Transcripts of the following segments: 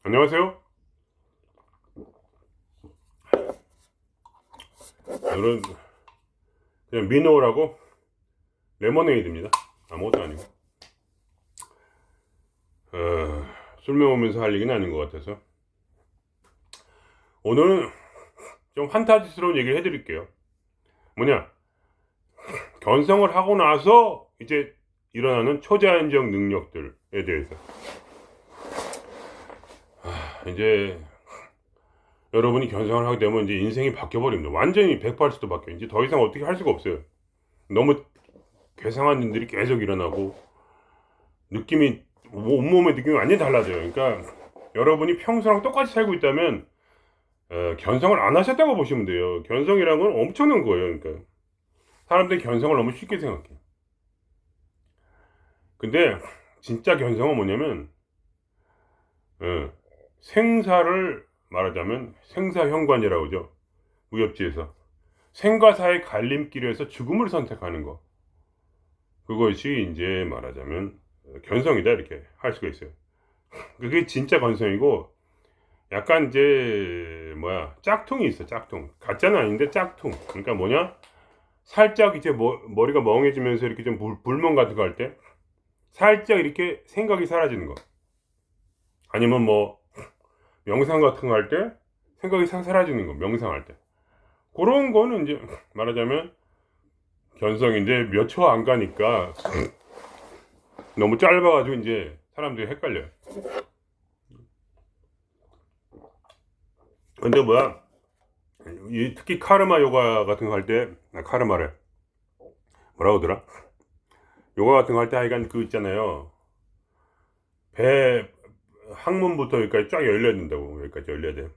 안녕하세요. 오늘은 그냥 미노라고 레모네이드입니다. 아무것도 아니고. 술 먹으면서 할 얘기는 아닌 것 같아서 오늘은 좀 판타지스러운 얘기를 해드릴게요. 뭐냐, 견성을 하고 나서 이제 일어나는 초자연적 능력들에 대해서. 이제 여러분이 견성을 하게 되면 이제 인생이 바뀌어버립니다. 완전히 180도 바뀌어요. 이제 더 이상 어떻게 할 수가 없어요. 너무 괴상한 일들이 계속 일어나고 느낌이, 온몸의 느낌이 완전히 달라져요. 그러니까 여러분이 평소랑 똑같이 살고 있다면 견성을 안 하셨다고 보시면 돼요. 견성이란 건 엄청난 거예요. 그러니까 사람들이 견성을 너무 쉽게 생각해요. 근데 진짜 견성은 뭐냐면 생사를 말하자면 생사현관이라고 하죠. 무협지에서 생과 사의 갈림길에서 죽음을 선택하는 거, 그것이 이제 말하자면 견성이다, 이렇게 할 수가 있어요. 그게 진짜 견성이고, 약간 이제 짝퉁이 있어. 짝퉁, 가짜는 아닌데 짝퉁. 그러니까 뭐냐, 살짝 이제 머리가 멍해지면서 이렇게 좀 불멍 같은 거 할 때 살짝 이렇게 생각이 사라지는 거, 아니면 명상 같은 거 할 때 생각이 싹 사라지는 거, 명상할 때. 그런 거는 이제 말하자면 견성인데 몇 초 안 가니까 너무 짧아가지고 이제 사람들이 헷갈려요. 근데 특히 카르마 요가 같은 거 할 때, 카르마래 뭐라고 하더라, 요가 같은 거 할 때 하여간 그 있잖아요, 배 항문부터 여기까지 쫙 열려야 된다고. 여기까지 열려야 돼.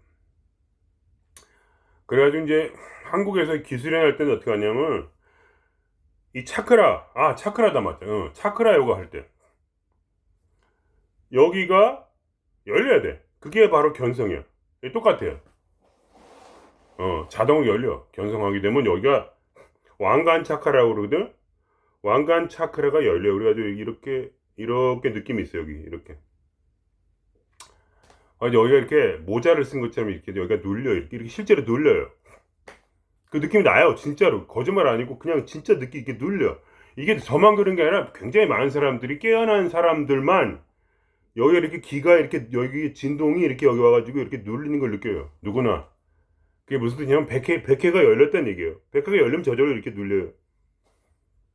그래가지고 이제 한국에서 기술행 할 때는 어떻게 하냐면, 이 차크라다, 맞다. 차크라 요가 할 때 여기가 열려야 돼. 그게 바로 견성이야. 똑같아요. 자동으로 열려. 견성하게 되면 여기가 왕관 차크라고 그러거든. 왕관 차크라가 열려. 그래가지고 이렇게 느낌이 있어. 여기 이렇게. 여기가 이렇게 모자를 쓴 것처럼 이렇게 여기가 눌려. 이렇게 실제로 눌려요. 그 느낌이 나요. 진짜로. 거짓말 아니고 그냥 진짜 느낌 이렇게 눌려. 이게 저만 그런 게 아니라 굉장히 많은 사람들이, 깨어난 사람들만 여기 이렇게 기가 이렇게, 여기 진동이 이렇게 여기 와가지고 이렇게 눌리는 걸 느껴요. 누구나. 그게 무슨 뜻이냐면 백회가 열렸다는 얘기예요. 백회가 열리면 저절로 이렇게 눌려요.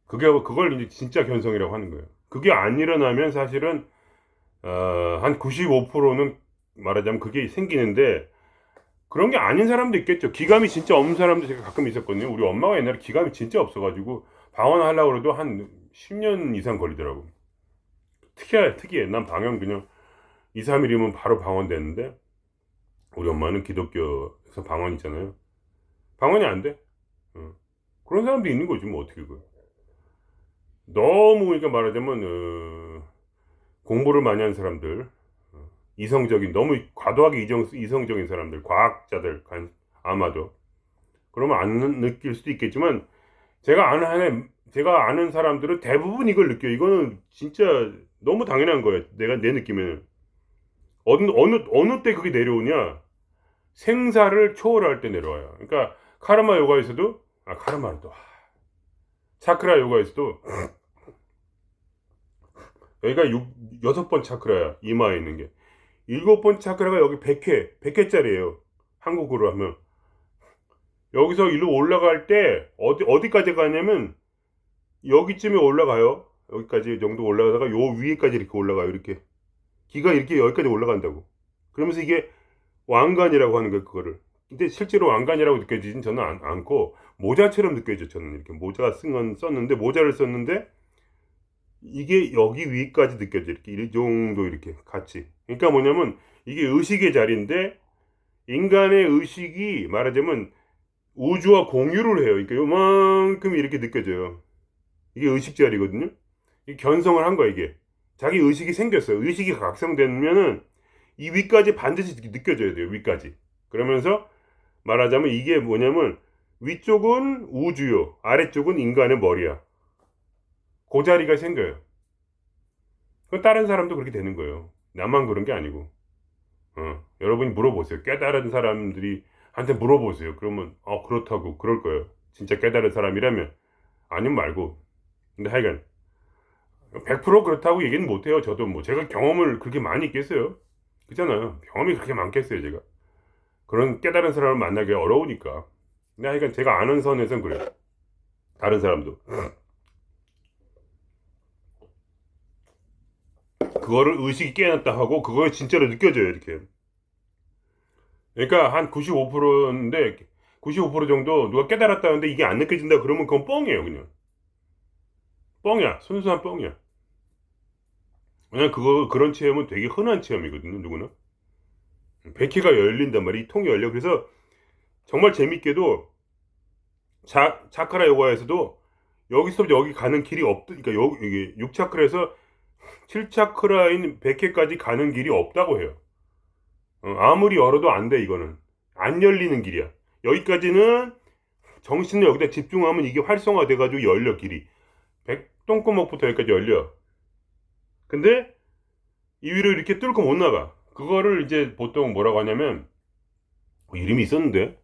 그걸 이제 진짜 견성이라고 하는 거예요. 그게 안 일어나면 사실은 한 95%는 말하자면 그게 생기는데, 그런 게 아닌 사람도 있겠죠. 기감이 진짜 없는 사람도 제가 가끔 있었거든요. 우리 엄마가 옛날에 기감이 진짜 없어가지고 방언하려고 해도 한 10년 이상 걸리더라고. 특이해. 난 방언 그냥 2, 3일이면 바로 방언됐는데, 우리 엄마는 기독교에서 방언 있잖아요. 방언이 안 돼. 그런 사람도 있는 거지, 뭐 어떻게. 너무, 그러니까 말하자면 공부를 많이 한 사람들, 이성적인, 너무 과도하게 이성적인 사람들, 과학자들, 아마도 그러면 안 느낄 수도 있겠지만, 제가 아는 사람들은 대부분 이걸 느껴요. 이거는 진짜 너무 당연한 거예요. 내 느낌에는. 어느 때 그게 내려오냐, 생사를 초월할 때 내려와요. 그러니까 카르마 요가에서도, 카르마는 또 차크라 요가에서도 여기가 6번 차크라야. 이마에 있는 게 7번 차크라가 여기 100회짜리예요. 한국으로 하면 여기서 일로 올라갈 때 어디까지 가냐면 여기쯤에 올라가요. 여기까지 정도 올라가다가 요 위에까지 이렇게 올라가요. 이렇게 기가 이렇게 여기까지 올라간다고. 그러면서 이게 왕관이라고 하는 거예요, 그거를. 근데 실제로 왕관이라고 느껴지진 저는 않고 모자처럼 느껴져. 저는 이렇게 모자 모자를 썼는데 이게 여기 위까지 느껴져. 이렇게 이 정도 이렇게 같이. 그러니까 뭐냐면 이게 의식의 자리인데, 인간의 의식이 말하자면 우주와 공유를 해요. 그러니까 요만큼 이렇게 느껴져요. 이게 의식 자리거든요. 이 견성을 한 거야, 이게. 자기 의식이 생겼어요. 의식이 각성되면은 이 위까지 반드시 느껴져야 돼요. 위까지. 그러면서 말하자면 이게 뭐냐면 위쪽은 우주요, 아래쪽은 인간의 머리야. 그 자리가 생겨요. 그 다른 사람도 그렇게 되는 거예요. 나만 그런 게 아니고. 여러분이 물어보세요. 깨달은 사람들이 한테 물어보세요. 그러면 그렇다고 그럴 거예요. 진짜 깨달은 사람이라면. 아니면 말고. 근데 하여간 100% 그렇다고 얘기는 못해요. 저도 뭐 제가 경험을 그렇게 많이 있겠어요. 그렇잖아요. 경험이 그렇게 많겠어요, 제가. 그런 깨달은 사람을 만나기 어려우니까. 근데 하여간 제가 아는 선에선 그래요. 다른 사람도. 그거를 의식이 깨어났다 하고 그거에 진짜로 느껴져요, 이렇게. 그러니까 한 95%인데 95% 정도 누가 깨달았다는데 이게 안 느껴진다 그러면 그건 뻥이에요, 그냥. 뻥이야. 순수한 뻥이야. 왜냐면 그런 체험은 되게 흔한 체험이거든요, 누구나. 백회가 열린단 말이야. 이 통이 열려. 그래서 정말 재밌게도 차크라 요가에서도 여기서부터 여기 가는 길이 그러니까 이게 6차크라에서 7차크라인 100회까지 가는 길이 없다고 해요. 아무리 열어도 안 돼, 이거는. 안 열리는 길이야. 여기까지는 정신을 여기다 집중하면 이게 활성화돼가지고 열려, 길이. 똥구멍부터 여기까지 열려. 근데 이 위로 이렇게 뚫고 못 나가. 그거를 이제 보통 뭐라고 하냐면, 이름이 있었는데,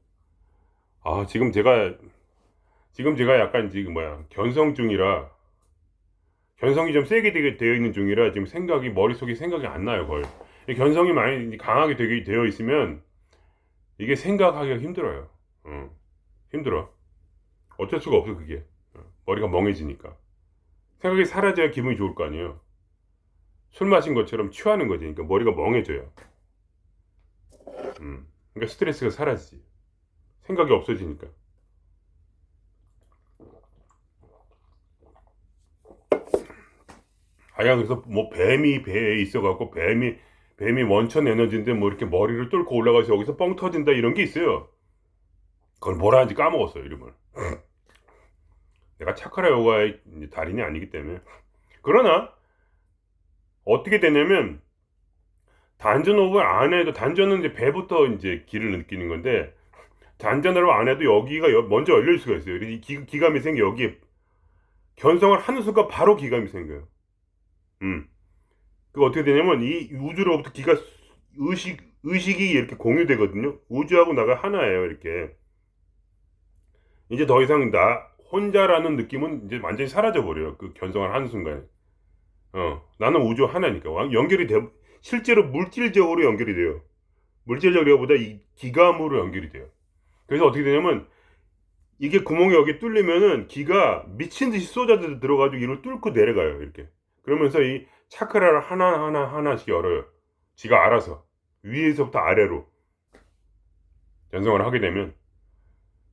지금 제가 약간 견성 중이라, 견성이 좀 세게 되어 있는 중이라 지금 머릿속에 생각이 안 나요, 거의. 이 견성이 많이 강하게 되어 있으면 이게 생각하기가 힘들어요. 힘들어. 어쩔 수가 없어, 그게. 머리가 멍해지니까. 생각이 사라져야 기분이 좋을 거 아니에요. 술 마신 것처럼 취하는 거지. 그러니까 머리가 멍해져요. 그러니까 스트레스가 사라지지. 생각이 없어지니까. 그래서 뭐 뱀이 배에 있어갖고 뱀이 원천 에너지인데 뭐 이렇게 머리를 뚫고 올라가서 여기서 뻥 터진다 이런 게 있어요. 그걸 뭐라 하는지 까먹었어요, 이름을. 내가 차크라 요가의 달인이 아니기 때문에. 그러나 어떻게 되냐면 단전호흡을 안 해도, 단전은 이제 배부터 이제 기를 느끼는 건데, 단전호흡 안 해도 여기가 먼저 열릴 수가 있어요. 이 기감이 생겨. 여기에 견성을 하는 순간 바로 기감이 생겨요. 그 어떻게 되냐면 이 우주로부터 의식이 이렇게 공유되거든요. 우주하고 나가 하나예요, 이렇게. 이제 더 이상 나 혼자라는 느낌은 이제 완전히 사라져 버려요. 그 견성을 하는 순간에. 나는 우주 하나니까. 실제로 물질적으로 연결이 돼요. 물질적으로보다 이 기감으로 연결이 돼요. 그래서 어떻게 되냐면 이게 구멍이 여기 뚫리면은 기가 미친 듯이 쏟아져 들어가지고 이를 뚫고 내려가요, 이렇게. 그러면서 이 차크라를 하나씩 열어요. 지가 알아서 위에서부터 아래로 연성을 하게 되면.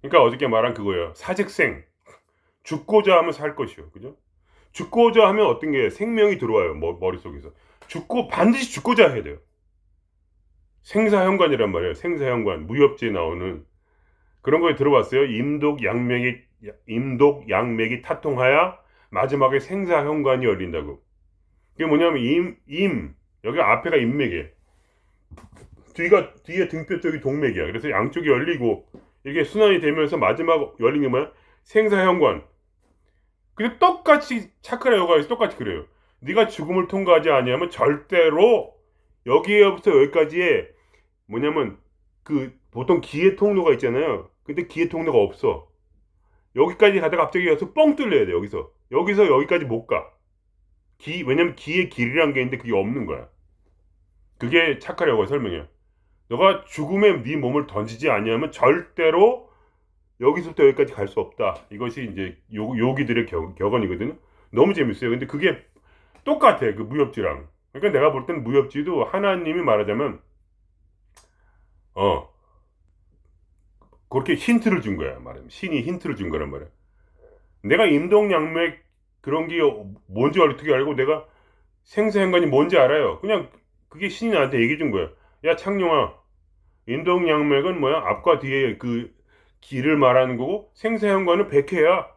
그러니까 어저께 말한 그거예요. 사직생. 죽고자 하면 살 것이요, 그죠? 죽고자 하면 어떤 게 생명이 들어와요, 머릿속에서. 반드시 죽고자 해야 돼요. 생사현관이란 말이에요. 생사현관. 무협지에 나오는 그런 거에 들어봤어요. 임독양맥이 타통하여 마지막에 생사현관이 열린다고. 그게 뭐냐면 여기 앞에가 임맥이에요. 뒤에 등뼈 쪽이 동맥이야. 그래서 양쪽이 열리고 이게 순환이 되면서 마지막 열린 게 뭐야? 생사현관. 근데 똑같이 차크라 요가에서 똑같이 그래요. 네가 죽음을 통과하지 아니하면 절대로 여기에부터 여기까지에 뭐냐면 그 보통 기의 통로가 있잖아요. 근데 기의 통로가 없어. 여기까지 가다가 갑자기 여기서 뻥 뚫려야 돼. 여기서 여기까지 못 가. 왜냐면 기의 길이란 게 있는데 그게 없는 거야. 그게 차크라 요가의 설명이야. 너가 죽음에 네 몸을 던지지 아니하면 절대로 여기서부터 여기까지 갈 수 없다. 이것이 이제 요기들의 격언이거든요. 너무 재밌어요. 근데 그게 똑같아, 그 무협지랑. 그러니까 내가 볼 때는 무협지도 하나님이 말하자면 그렇게 힌트를 준 거야, 말하면. 신이 힌트를 준 거란 말이야. 내가 임동양맥 그런 게 뭔지 어떻게 알고 내가 생사현관이 뭔지 알아요. 그냥 그게 신이 나한테 얘기해 준 거야. 야, 창룡아, 임동양맥은 뭐야? 앞과 뒤에 그 길을 말하는 거고 생사현관은 백회야.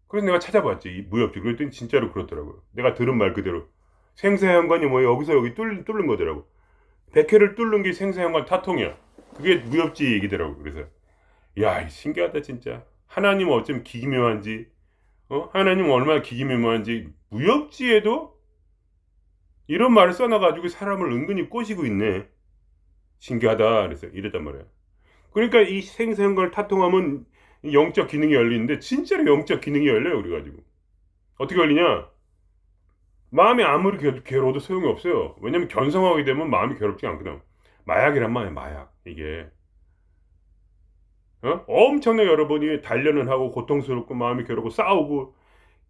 그래서 내가 찾아봤지, 이 무협지. 그랬더니 진짜로 그렇더라고요. 내가 들은 말 그대로. 생사현관이 뭐야? 여기서 여기 뚫는 거더라고. 백회를 뚫는 게 생사현관 타통이야. 그게 무협지 얘기더라고. 그래서 야, 신기하다 진짜. 하나님은 어쩜 기기묘한지, 하나님은 얼마나 기기묘한지. 무협지에도 이런 말을 써놔가지고 사람을 은근히 꼬시고 있네. 신기하다 그래서 이랬단 말이야. 그러니까 이 생생걸 타통하면 영적 기능이 열리는데 진짜로 영적 기능이 열려요. 그래가지고 어떻게 열리냐? 마음이 아무리 괴로워도 소용이 없어요. 왜냐면 견성하게 되면 마음이 괴롭지 않거든. 마약이란 말이야, 마약. 이게 엄청나게 여러분이 단련을 하고 고통스럽고 마음이 괴롭고 싸우고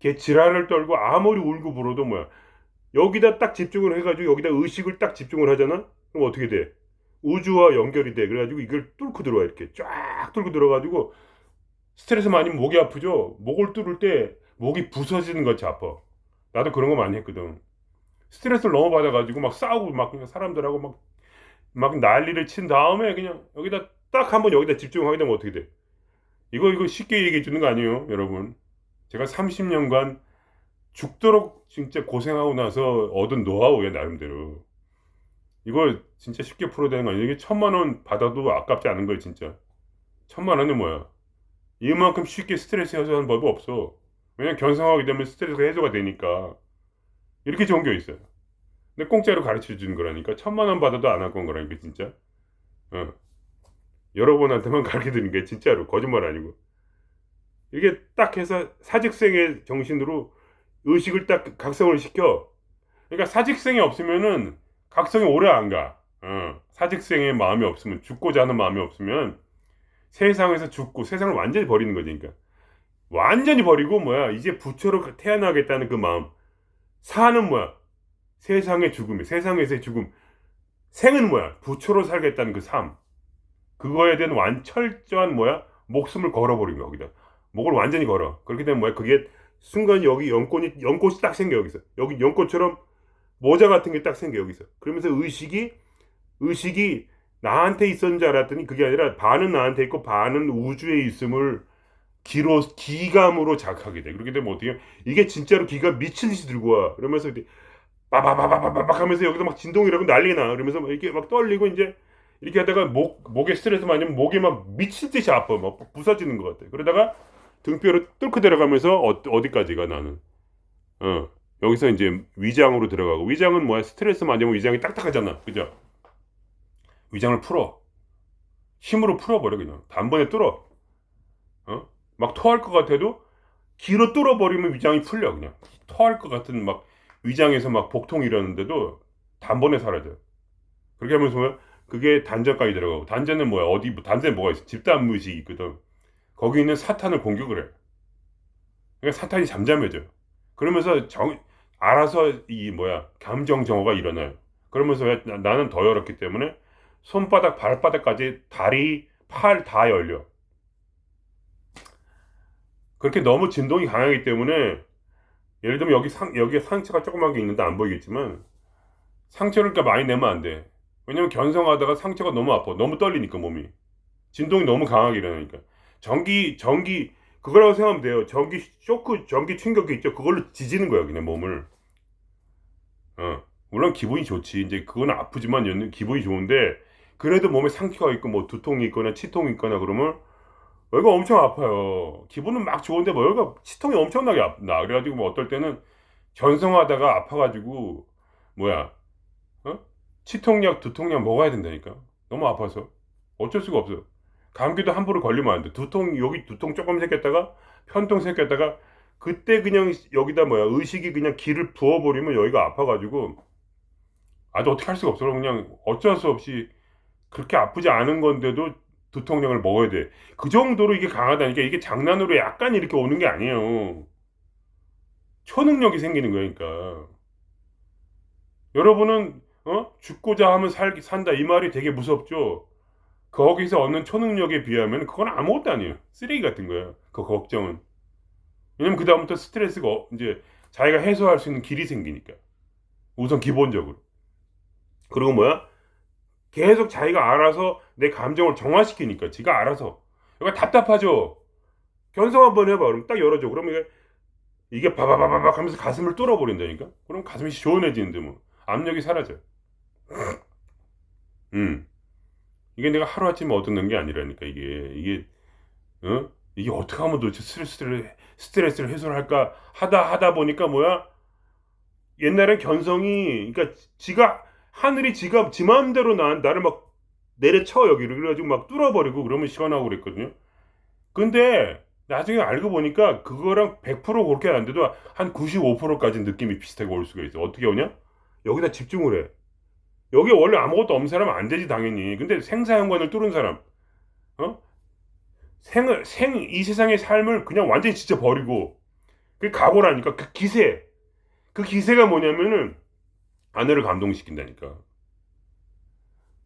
걔 지랄을 떨고 아무리 울고 불어도 뭐야, 여기다 딱 집중을 해가지고 여기다 의식을 딱 집중을 하잖아. 그럼 어떻게 돼? 우주와 연결이 돼. 그래가지고 이걸 뚫고 들어와. 이렇게 쫙 뚫고 들어가지고 스트레스 많이 목이 아프죠. 목을 뚫을 때 목이 부서지는 것이 아파. 나도 그런 거 많이 했거든. 스트레스를 너무 받아가지고 막 싸우고 막 그냥 사람들하고 막 난리를 친 다음에 그냥 여기다 딱 한번 여기다 집중하게 되면 어떻게 돼? 이거 쉽게 얘기해 주는 거 아니에요, 여러분. 제가 30년간 죽도록 진짜 고생하고 나서 얻은 노하우야, 나름대로. 이거 진짜 쉽게 풀어야 되는 거 아니에요? 이게 1,000만 원 받아도 아깝지 않은 거예요, 진짜. 1,000만 원이 뭐야? 이만큼 쉽게 스트레스 해소하는 법이 없어. 왜냐면 견성하게 되면 스트레스가 해소가 되니까. 이렇게 좋은 게 있어요. 근데 공짜로 가르쳐 주는 거라니까. 1,000만 원 받아도 안 할 건 거라니까, 진짜. 어. 여러분한테만 가르쳐 드리는 게 진짜로. 거짓말 아니고. 이게 딱 해서 사직생의 정신으로 의식을 딱 각성을 시켜. 그러니까 사직생이 없으면은 각성이 오래 안 가. 사직생의 마음이 없으면, 죽고자 하는 마음이 없으면 세상에서 죽고 세상을 완전히 버리는 거지. 그러니까 완전히 버리고 뭐야, 이제 부처로 태어나겠다는 그 마음. 사는 뭐야, 세상의 죽음이, 세상에서의 죽음. 생은 뭐야, 부처로 살겠다는 그 삶. 그거에 대한 철저한 뭐야, 목숨을 걸어버린 거. 거기다 목을 완전히 걸어. 그렇게 되면 뭐야, 그게 순간 여기 연꽃이 딱 생겨. 여기서 여기 연꽃처럼 모자 같은 게 딱 생겨. 여기서. 그러면서 의식이 나한테 있었는 줄 알았더니 그게 아니라 반은 나한테 있고 반은 우주에 있음을 기감으로 자각하게 돼. 그렇게 되면 어떻게, 이게 진짜로 기가 미친 듯이 들고 와. 그러면서 빠바바바바박 하면서 여기서 막 진동이라고 난리 나. 그러면서 이렇게 막 떨리고 이제 이렇게 하다가 목에 스트레스 많이 면 목이 막 미칠 듯이 아파. 막 부서지는 것 같아. 그러다가 등뼈로 뚫고 들어가면서 어디까지가 나는. 여기서 이제 위장으로 들어가고, 위장은 뭐야? 스트레스 많이 오면 위장이 딱딱하잖아. 그죠? 위장을 풀어. 힘으로 풀어버려, 그냥. 단번에 뚫어. 막 토할 것 같아도 기로 뚫어버리면 위장이 풀려, 그냥. 토할 것 같은 막 위장에서 막 복통이 일어나는데도 단번에 사라져. 그렇게 하면서 뭐야? 그게 단전까지 들어가고, 단전은 뭐야? 단전에 뭐가 있어? 집단무의식이 있거든. 거기 있는 사탄을 공격을 해. 그러니까 사탄이 잠잠해져. 그러면서 알아서 이 뭐야, 감정 정화가 일어나요. 그러면서 나는 더 열었기 때문에 손바닥, 발바닥까지, 다리, 팔 다 열려. 그렇게 너무 진동이 강하기 때문에, 예를 들면 여기에 상처가 조그만 게 있는데 안 보이겠지만, 상처를 그러니까 많이 내면 안 돼. 왜냐면 견성하다가 상처가 너무 아파. 너무 떨리니까 몸이. 진동이 너무 강하게 일어나니까. 그거라고 생각하면 돼요. 전기 충격기 있죠. 그걸로 지지는 거야, 그냥 몸을. 물론 기분이 좋지. 이제 그건 아프지만 기분이 좋은데, 그래도 몸에 상처가 있고 뭐 두통이 있거나 치통이 있거나 그러면 여기가 엄청 아파요. 기분은 막 좋은데 뭐 여기가 치통이 엄청나게 나. 그래가지고 뭐 어떨 때는 견성하다가 아파가지고 뭐야, 치통약, 두통약 먹어야 된다니까. 너무 아파서 어쩔 수가 없어. 감기도 함부로 걸리면 안 돼. 여기 두통 조금 생겼다가 편통 생겼다가 그때 그냥 여기다 뭐야, 의식이 그냥 기를 부어버리면 여기가 아파가지고 아주 어떻게 할 수가 없어. 그냥 어쩔 수 없이, 그렇게 아프지 않은 건데도 두통약을 먹어야 돼. 그 정도로 이게 강하다니까. 이게 장난으로 약간 이렇게 오는 게 아니에요. 초능력이 생기는 거니까. 여러분은 죽고자 하면 산다, 이 말이 되게 무섭죠. 거기서 얻는 초능력에 비하면 그건 아무것도 아니에요. 쓰레기 같은 거예요, 그 걱정은. 왜냐면 그 다음부터 스트레스가 이제 자기가 해소할 수 있는 길이 생기니까. 우선 기본적으로. 그리고 뭐야, 계속 자기가 알아서 내 감정을 정화시키니까. 지가 알아서. 그러니까 답답하죠. 견성 한번 해봐. 그럼 딱 열어줘. 그러면 이게 바바바바박 하면서 가슴을 뚫어버린다니까. 그럼 가슴이 시원해지는데 뭐 압력이 사라져. 이게 내가 하루아침에 얻는 게 아니라니까. 이게 어떻게 하면 도대체 스트레스를 해소를 할까 하다 보니까 뭐야, 옛날엔 견성이, 그러니까 하늘이 지 마음대로 나를 막 내려쳐 여기를. 그래가지고 막 뚫어버리고 그러면 시원하고 그랬거든요. 근데 나중에 알고 보니까 그거랑 100% 그렇게 안 돼도 한 95%까지 느낌이 비슷하게 올 수가 있어. 어떻게 오냐? 여기다 집중을 해. 여기 원래 아무것도 없는 사람은 안 되지 당연히. 근데 생사연관을 뚫은 사람, 어? 이 세상의 삶을 그냥 완전히 진짜 버리고 그 각오라니까. 그 기세가 뭐냐면은 아내를 감동시킨다니까.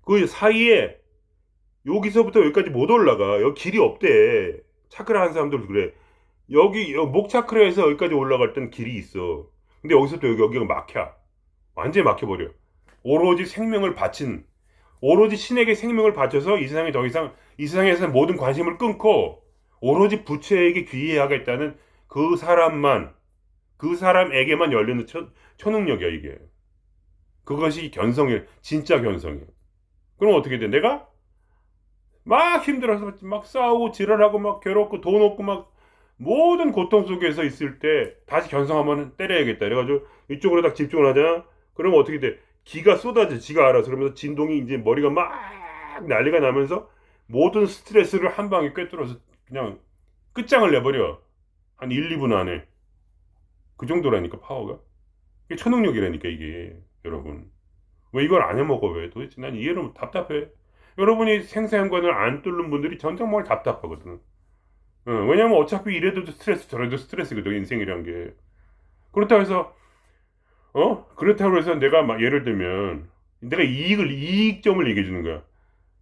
그 사이에 여기서부터 여기까지 못 올라가. 여기 길이 없대. 차크라 한 사람들 그래. 목 차크라에서 여기까지 올라갈 땐 길이 있어. 근데 여기서부터 여기가 막혀. 완전히 막혀버려. 오로지 생명을 바친, 오로지 신에게 생명을 바쳐서 이 세상에 더 이상, 이 세상에서 모든 관심을 끊고 오로지 부처에게 귀의하겠다는 그 사람만, 그 사람에게만 열리는 초능력이야 이게. 그것이 견성이야. 진짜 견성이야. 그럼 어떻게 돼? 내가 막 힘들어서 막 싸우고 지랄하고 막 괴롭고 돈 없고 막 모든 고통 속에서 있을 때 다시 견성하면 때려야겠다. 그래가지고 이쪽으로 딱 집중을 하잖아. 그러면 어떻게 돼? 기가 쏟아져. 지가 알아서. 그러면서 진동이 이제 머리가 막 난리가 나면서 모든 스트레스를 한 방에 꿰뚫어서 그냥 끝장을 내버려. 한 1, 2분 안에. 그 정도라니까 파워가. 이게 초능력이라니까 이게 여러분. 왜 이걸 안 해먹어 왜 도대체 난 이해를 답답해. 여러분이 생사연관을 안 뚫는 분들이 전 정말 답답하거든. 왜냐면 어차피 이래도 스트레스 저래도 스트레스거든 인생이란 게. 그렇다고 해서 그렇다고 해서 내가 막 예를 들면 내가 이익점을 얘기해 주는 거야.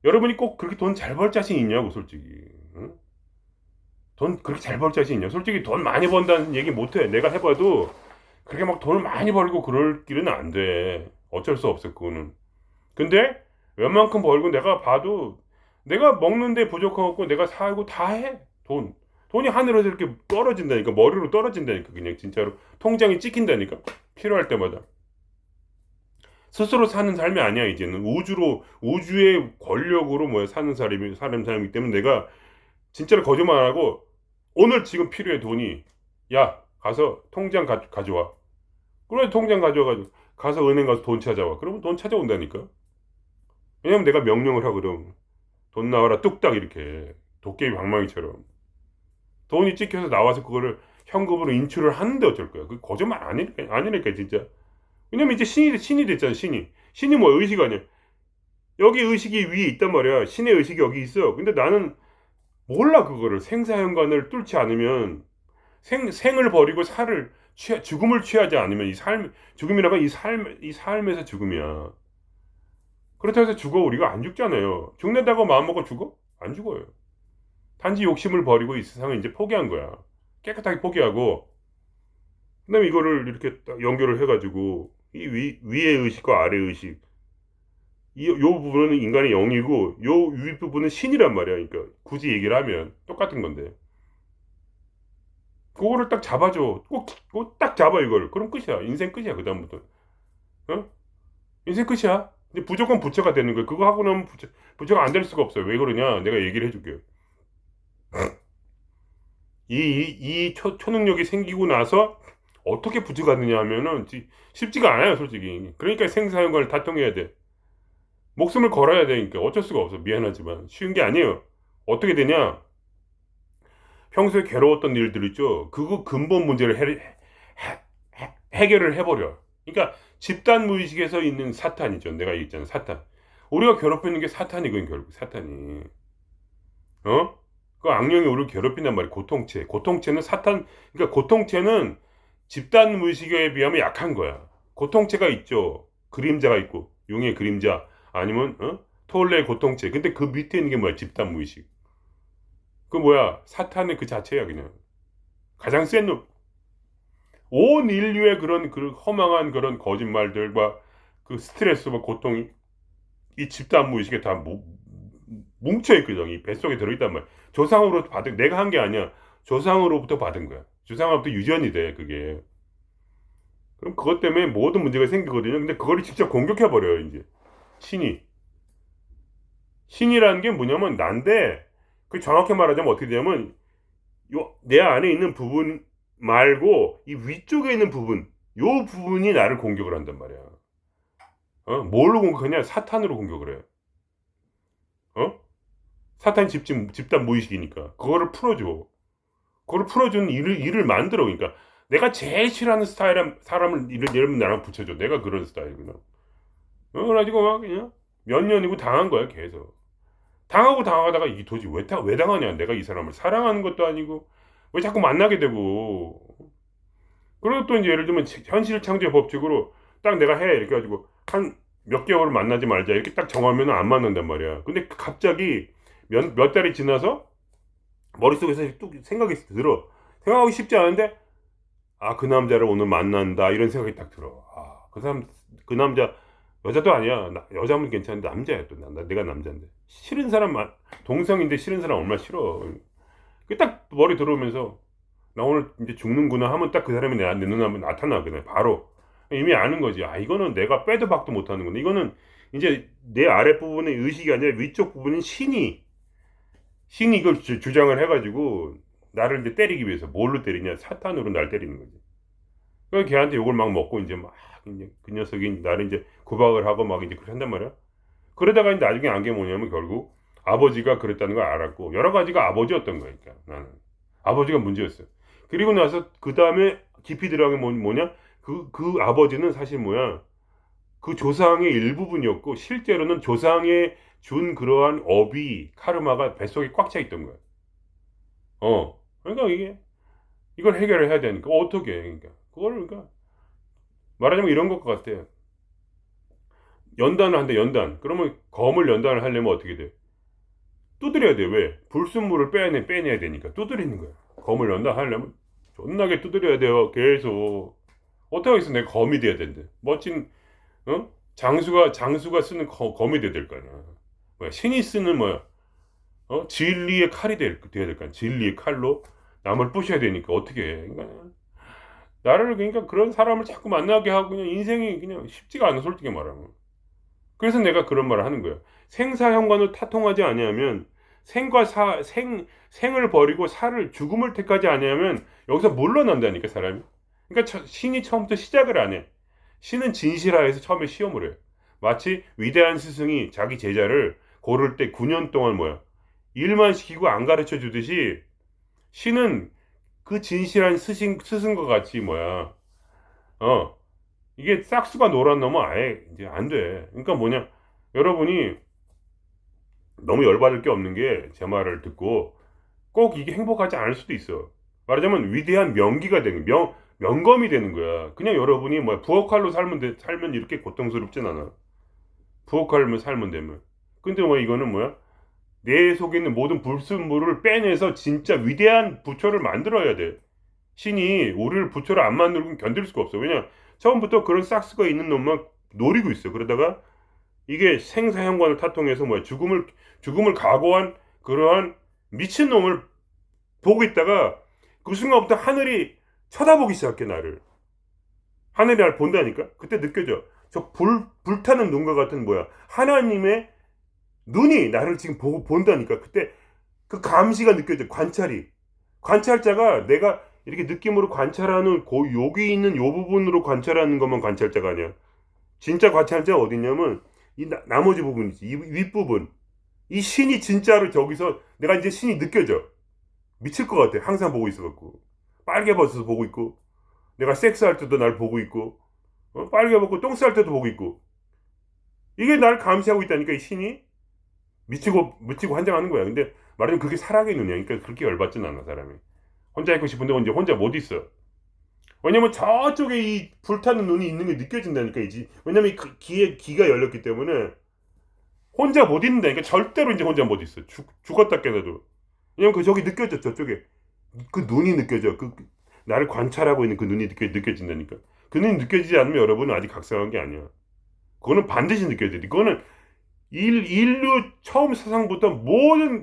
여러분이 꼭 그렇게 돈 잘 벌 자신 있냐고 솔직히. 응? 돈 그렇게 잘 벌 자신 있냐? 솔직히 돈 많이 번다는 얘기 못해. 내가 해봐도 그렇게 막 돈을 많이 벌고 그럴 길은 안 돼. 어쩔 수 없어 그거는. 근데 웬만큼 벌고 내가 봐도 내가 먹는데 부족하고 내가 살고 다 해. 돈이 하늘에서 이렇게 떨어진다니까. 머리로 떨어진다니까. 그냥 진짜로 통장이 찍힌다니까. 필요할 때마다. 스스로 사는 삶이 아니야 이제는. 우주의 권력으로 사는 사람이기 때문에 내가 진짜로 거짓말 안 하고 오늘 지금 필요해 돈이. 야 가서 통장 가져와. 그래 통장 가져와가지고 가서 은행 가서 돈 찾아와. 그러면 돈 찾아온다니까. 왜냐면 내가 명령을 하거든. 돈 나와라 뚝딱 이렇게 도깨비 방망이처럼 돈이 찍혀서 나와서 그거를 현금으로 인출을 하는데 어쩔 거야. 그 거짓말 아니니까 진짜. 왜냐면 이제 신이 됐잖아. 신이 뭐 의식 아니야. 여기 의식이 위에 있단 말이야. 신의 의식이 여기 있어. 근데 나는 몰라 그거를. 생사연관을 뚫지 않으면 생을 버리고 죽음을 취하지 않으면 죽음이라고 이 삶에서 죽음이야. 그렇다고 해서 죽어. 우리가 안 죽잖아요. 죽는다고 마음먹고 죽어? 안 죽어요. 단지 욕심을 버리고 이 세상을 이제 포기한 거야. 깨끗하게 포기하고 그다음에 이거를 이렇게 딱 연결을 해가지고 이 위의 의식과 아래 의식 요 부분은 인간의 영이고 요 위 부분은 신이란 말이야. 그러니까 굳이 얘기를 하면 똑같은 건데 그거를 딱 잡아줘. 꼭 딱 잡아 이걸. 그럼 끝이야. 인생 끝이야. 그 다음부터. 어? 인생 끝이야. 이제 부족한 부처가 되는 거야. 그거 하고 나면 부처가 안 될 수가 없어요. 왜 그러냐? 내가 얘기를 해줄게요. 이 초능력이 생기고 나서 어떻게 부처가 되냐 하면은 쉽지가 않아요, 솔직히. 그러니까 생사연관을 다 통해야 돼. 목숨을 걸어야 되니까 어쩔 수가 없어. 미안하지만 쉬운 게 아니에요. 어떻게 되냐? 평소에 괴로웠던 일들 있죠. 그거 근본 문제를 해결을 해버려. 그러니까 집단 무의식에서 있는 사탄이죠. 내가 얘기했잖아, 사탄. 우리가 괴롭히는 게 사탄이거든, 결국 사탄이. 그 악령이 우리를 괴롭힌단 말이야. 고통체는 그러니까 고통체는 집단 무의식에 비하면 약한 거야. 고통체가 있죠. 그림자가 있고, 용의 그림자, 아니면, 토올레의 고통체. 근데 그 밑에 있는 게 뭐야? 집단 무의식. 그 사탄의 그 자체야, 그냥. 가장 센 놈. 온 인류의 그 허망한 그런 거짓말들과 그 스트레스와 고통이 이 집단 무의식에 다 뭉쳐있거든. 이 뱃속에 들어있단 말이야. 조상으로부터 내가 한 게 아니야. 조상으로부터 받은 거야. 조상으로부터 유전이 돼, 그게. 그럼 그것 때문에 모든 문제가 생기거든요. 근데 그거를 직접 공격해버려요, 이제. 신이. 신이라는 게 뭐냐면, 난데, 그 정확히 말하자면 어떻게 되냐면, 내 안에 있는 부분 말고, 이 위쪽에 있는 부분, 요 부분이 나를 공격을 한단 말이야. 뭘로 공격하냐? 사탄으로 공격을 해. 어? 사탄 집단 무의식이니까 그거를 풀어줘. 그걸 풀어주는 일을 만들어. 그러니까 내가 제일 싫어하는 스타일의 사람을 예를 들면 나랑 붙여줘. 내가 그런 스타일이구나. 그래가지고 막 그냥 몇 년이고 당한 거야 계속. 당하고 당하다가 이게 도대체 왜 당하냐. 내가 이 사람을 사랑하는 것도 아니고 왜 자꾸 만나게 되고. 그리고 또 이제 예를 들면 현실 창조의 법칙으로 딱 내가 해 이렇게 가지고 한 몇 개월을 만나지 말자 이렇게 딱 정하면 안 만난단 말이야. 근데 갑자기 몇 달이 지나서 머릿속에서 뚝 생각이 들어. 생각하기 쉽지 않은데 아, 그 남자를 오늘 만난다 이런 생각이 딱 들어. 아, 그 사람 그 남자 여자도 아니야. 여자면 괜찮은데 남자야 또. 내가 남자인데 싫은 사람 동성인데 싫은 사람 얼마나 싫어. 그 딱 머리 들어오면서 나 오늘 이제 죽는구나 하면 딱 그 사람이 내 눈앞에 나타나거든. 바로 이미 아는 거지. 아, 이거는 내가 빼도 박도 못하는 건데 이거는 이제 내 아랫부분의 의식이 아니라 위쪽 부분인 신이 이걸 주장을 해가지고 나를 이제 때리기 위해서 뭘로 때리냐? 사탄으로 날 때리는 거지. 그래서 걔한테 욕을 막 먹고 이제 막 이제 그 녀석이 나를 이제 구박을 하고 막 이제 그렇게 한단 말이야. 그러다가 이제 나중에 안 게 뭐냐면 결국 아버지가 그랬다는 걸 알았고 여러 가지가 아버지였던 거니까 나는 아버지가 문제였어. 그리고 나서 그 다음에 깊이 들어간 게 뭐냐? 그 아버지는 사실 뭐야? 그 조상의 일부분이었고 실제로는 조상의 준 그러한 업이 카르마가 뱃속에 꽉 차 있던 거야. 그러니까 이걸 해결을 해야 되니까 어떻게 해? 그러니까 그걸 그러니까 말하자면 이런 것 같아. 연단을 한대 연단. 그러면 검을 연단을 하려면 어떻게 돼? 두드려야 돼. 왜? 불순물을 빼내야 되니까 두드리는 거야. 검을 연단하려면 존나게 두드려야 돼요. 계속. 어떻게 하겠어? 내가 검이 돼야 된대. 멋진 장수가 쓰는 검이 돼야 될 거 아니야. 뭐야? 신이 쓰는 뭐야? 진리의 칼이 돼야 될 거 아니야. 진리의 칼로 남을 부셔야 되니까 어떻게 해? 그러니까 나를 그러니까 그런 사람을 자꾸 만나게 하고 그냥 인생이 그냥 쉽지가 않아 솔직히 말하면. 그래서 내가 그런 말을 하는 거야. 생사현관을 타통하지 아니하면 생을 버리고 죽음을 택하지 아니하면 여기서 물러난다니까 사람이. 그러니까 신이 처음부터 시작을 안 해. 신은 진실하에서 처음에 시험을 해. 마치 위대한 스승이 자기 제자를 고를 때 9년 동안 뭐야 일만 시키고 안 가르쳐 주듯이 신은 그 진실한 스승과 같이 뭐야 이게 싹수가 노란 놈은 아예 이제 안 돼. 그러니까 뭐냐 여러분이 너무 열받을 게 없는 게 제 말을 듣고 꼭 이게 행복하지 않을 수도 있어. 말하자면 위대한 명기가 되는 명검이 되는 거야. 그냥 여러분이 뭐 부엌칼로 살면 이렇게 고통스럽진 않아. 부엌칼로 살면 되면. 근데 뭐 이거는 뭐야? 내 속에 있는 모든 불순물을 빼내서 진짜 위대한 부처를 만들어야 돼. 신이 우리를 부처를 안 만들고 견딜 수가 없어. 왜냐? 처음부터 그런 싹스가 있는 놈만 노리고 있어. 그러다가 이게 생사현관을 타통해서 뭐야? 죽음을 각오한 그러한 미친 놈을 보고 있다가 그 순간부터 하늘이 쳐다보기 시작해 나를. 하늘이 나를 본다니까. 그때 느껴져. 저 불타는 눈과 같은 뭐야? 하나님의 눈이 나를 지금 보고 본다니까. 그때 그 감시가 느껴져. 관찰자가 내가 이렇게 느낌으로 관찰하는 여기 있는 요 부분으로 관찰하는 것만 관찰자가 아니야. 진짜 관찰자가 어디냐면 이 나머지 부분이지. 이 윗부분. 이 신이 진짜로 저기서 내가 이제 신이 느껴져. 미칠 것 같아. 항상 보고 있어갖고. 빨개 벗어서 보고 있고. 내가 섹스할 때도 날 보고 있고. 빨개 벗고 똥 쌀 때도 보고 있고. 이게 날 감시하고 있다니까 이 신이. 미치고 환장하는 거야. 근데 말하자면 그게 사랑의 눈이야. 그러니까 그렇게 열받진 않아 사람이. 혼자 있고 싶은데 이제 혼자 못 있어. 왜냐면 저쪽에 이 불타는 눈이 있는 게 느껴진다니까 이지. 왜냐면 그 기가 열렸기 때문에 혼자 못 있는다니까. 절대로 이제 혼자 못 있어. 죽었다 깨어도. 왜냐면 그 저기 느껴져. 저쪽에 그 눈이 느껴져. 나를 관찰하고 있는 그 눈이 느껴진다니까. 그 눈이 느껴지지 않으면 여러분은 아직 각성한 게 아니야. 그거는 반드시 느껴져야 돼. 그거는 인류 처음 사상부터 모든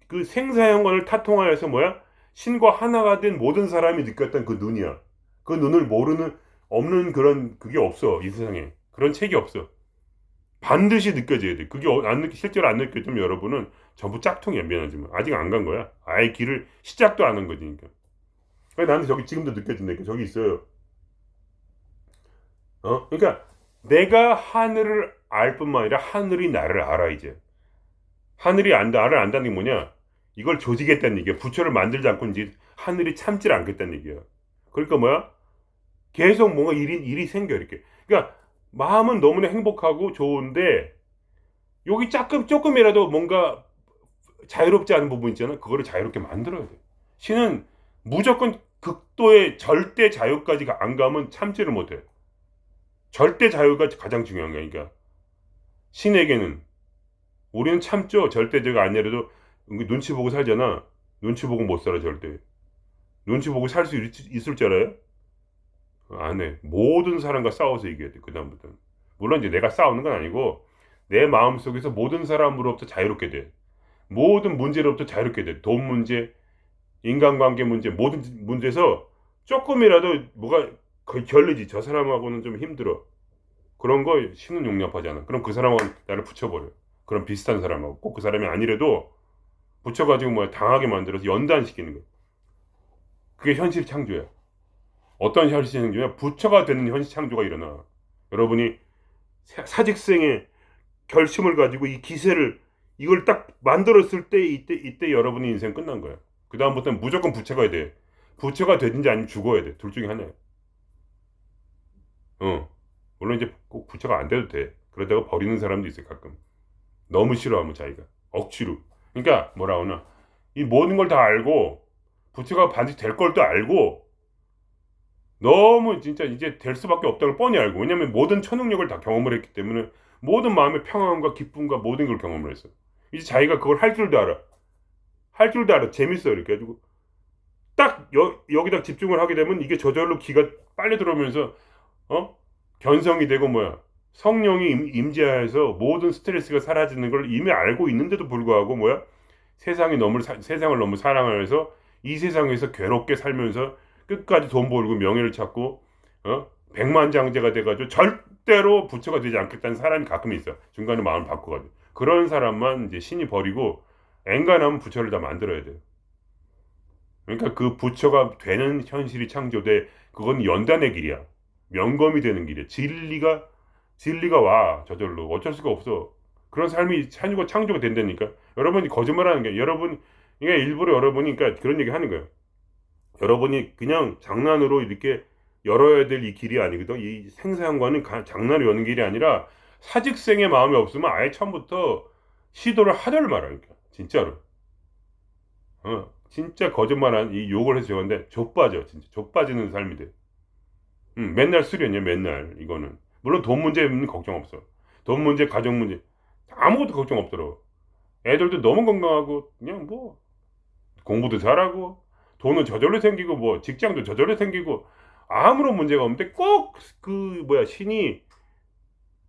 그 생사현관을 타통하여서 뭐야? 신과 하나가 된 모든 사람이 느꼈던 그 눈이야. 그 눈을 없는 그런 그게 없어. 이 세상에. 그런 책이 없어. 반드시 느껴져야 돼. 그게 실제로 안 느껴지면 여러분은 전부 짝퉁이야. 미안하지만. 아직 안 간 거야. 아예 길을 시작도 안 한 거지. 그러니까 나는 저기 지금도 느껴진다니까. 저기 있어요. 그러니까 내가 하늘을 알 뿐만 아니라 하늘이 나를 알아 이제. 하늘이 나를 안다는 게 뭐냐? 이걸 조지겠다는 얘기야. 부처를 만들지 않고 이제 하늘이 참질 않겠다는 얘기야. 그러니까 뭐야? 계속 뭔가 일이 생겨, 이렇게. 그러니까 마음은 너무나 행복하고 좋은데 여기 조금이라도 뭔가 자유롭지 않은 부분 있잖아. 그거를 자유롭게 만들어야 돼. 신은 무조건 극도의 절대 자유까지 안 가면 참지를 못해. 절대 자유가 가장 중요한 거야. 그러니까 신에게는 우리는 참죠. 절대자가 아니라도 눈치 보고 살잖아. 눈치 보고 못 살아 절대. 눈치 보고 살 수 있을 줄 알아요? 안 해. 모든 사람과 싸워서 이겨야 돼. 그다음부터는. 물론 이제 내가 싸우는 건 아니고 내 마음속에서 모든 사람으로부터 자유롭게 돼. 모든 문제로부터 자유롭게 돼. 돈 문제, 인간관계 문제, 모든 문제에서 조금이라도 뭐가 결리지. 저 사람하고는 좀 힘들어. 그런 거 신은 용납하지 않아. 그럼 그 사람하고 나를 붙여버려. 그럼 비슷한 사람하고 꼭 그 사람이 아니래도 붙여가지고 뭐야 당하게 만들어서 연단시키는 거야. 그게 현실 창조야. 어떤 현실 창조냐? 부처가 되는 현실 창조가 일어나. 여러분이 사직생의 결심을 가지고 이 기세를 이걸 딱 만들었을 때 이때 여러분의 인생 끝난 거야. 그 다음부터는 무조건 부처가 돼. 부처가 되든지 아니면 죽어야 돼. 둘 중에 하나야. 물론 이제 꼭 부처가 안 돼도 돼. 그러다가 버리는 사람도 있어요 가끔. 너무 싫어하면 자기가 억지로. 그러니까 뭐라 하나 이 모든 걸 다 알고 부처가 반드시 될 걸 또 알고 너무 진짜 이제 될 수밖에 없다는 걸 뻔히 알고. 왜냐면 모든 초능력을 다 경험을 했기 때문에 모든 마음의 평안과 기쁨과 모든 걸 경험을 했어. 이제 자기가 그걸 할 줄도 알아. 할 줄도 알아. 재밌어. 이렇게 해가지고 딱 여기다 집중을 하게 되면 이게 저절로 기가 빨리 들어오면서 견성이 되고 뭐야 성령이 임재하여서 모든 스트레스가 사라지는 걸 이미 알고 있는데도 불구하고 뭐야 세상을 너무 사랑하면서 이 세상에서 괴롭게 살면서 끝까지 돈 벌고 명예를 찾고 백만장자가 돼가지고 절대로 부처가 되지 않겠다는 사람이 가끔 있어. 중간에 마음을 바꿔가지고 그런 사람만 이제 신이 버리고 엔간하면 부처를 다 만들어야 돼요. 그러니까 그 부처가 되는 현실이 창조돼. 그건 연단의 길이야. 명검이 되는 길이야. 진리가 와 저절로 어쩔 수가 없어. 그런 삶이 창조가 된다니까. 여러분이 거짓말하는 게 여러분 이게 일부러 여러분이 그러니까 그런 얘기 하는 거예요. 여러분이 그냥 장난으로 이렇게 열어야 될 이 길이 아니거든. 이 생사형과는 장난으로 여는 길이 아니라 사직생의 마음이 없으면 아예 처음부터 시도를 하려를 말하니까 진짜로. 진짜 거짓말한 이 욕을 해서 저건데 좆빠져 진짜 좆빠지는 삶이 돼. 맨날 수련이야 맨날 이거는. 물론 돈 문제는 걱정 없어. 돈 문제, 가정 문제 아무것도 걱정 없더라고. 애들도 너무 건강하고 그냥 뭐 공부도 잘하고 돈은 저절로 생기고 뭐 직장도 저절로 생기고 아무런 문제가 없는데 꼭 그 뭐야 신이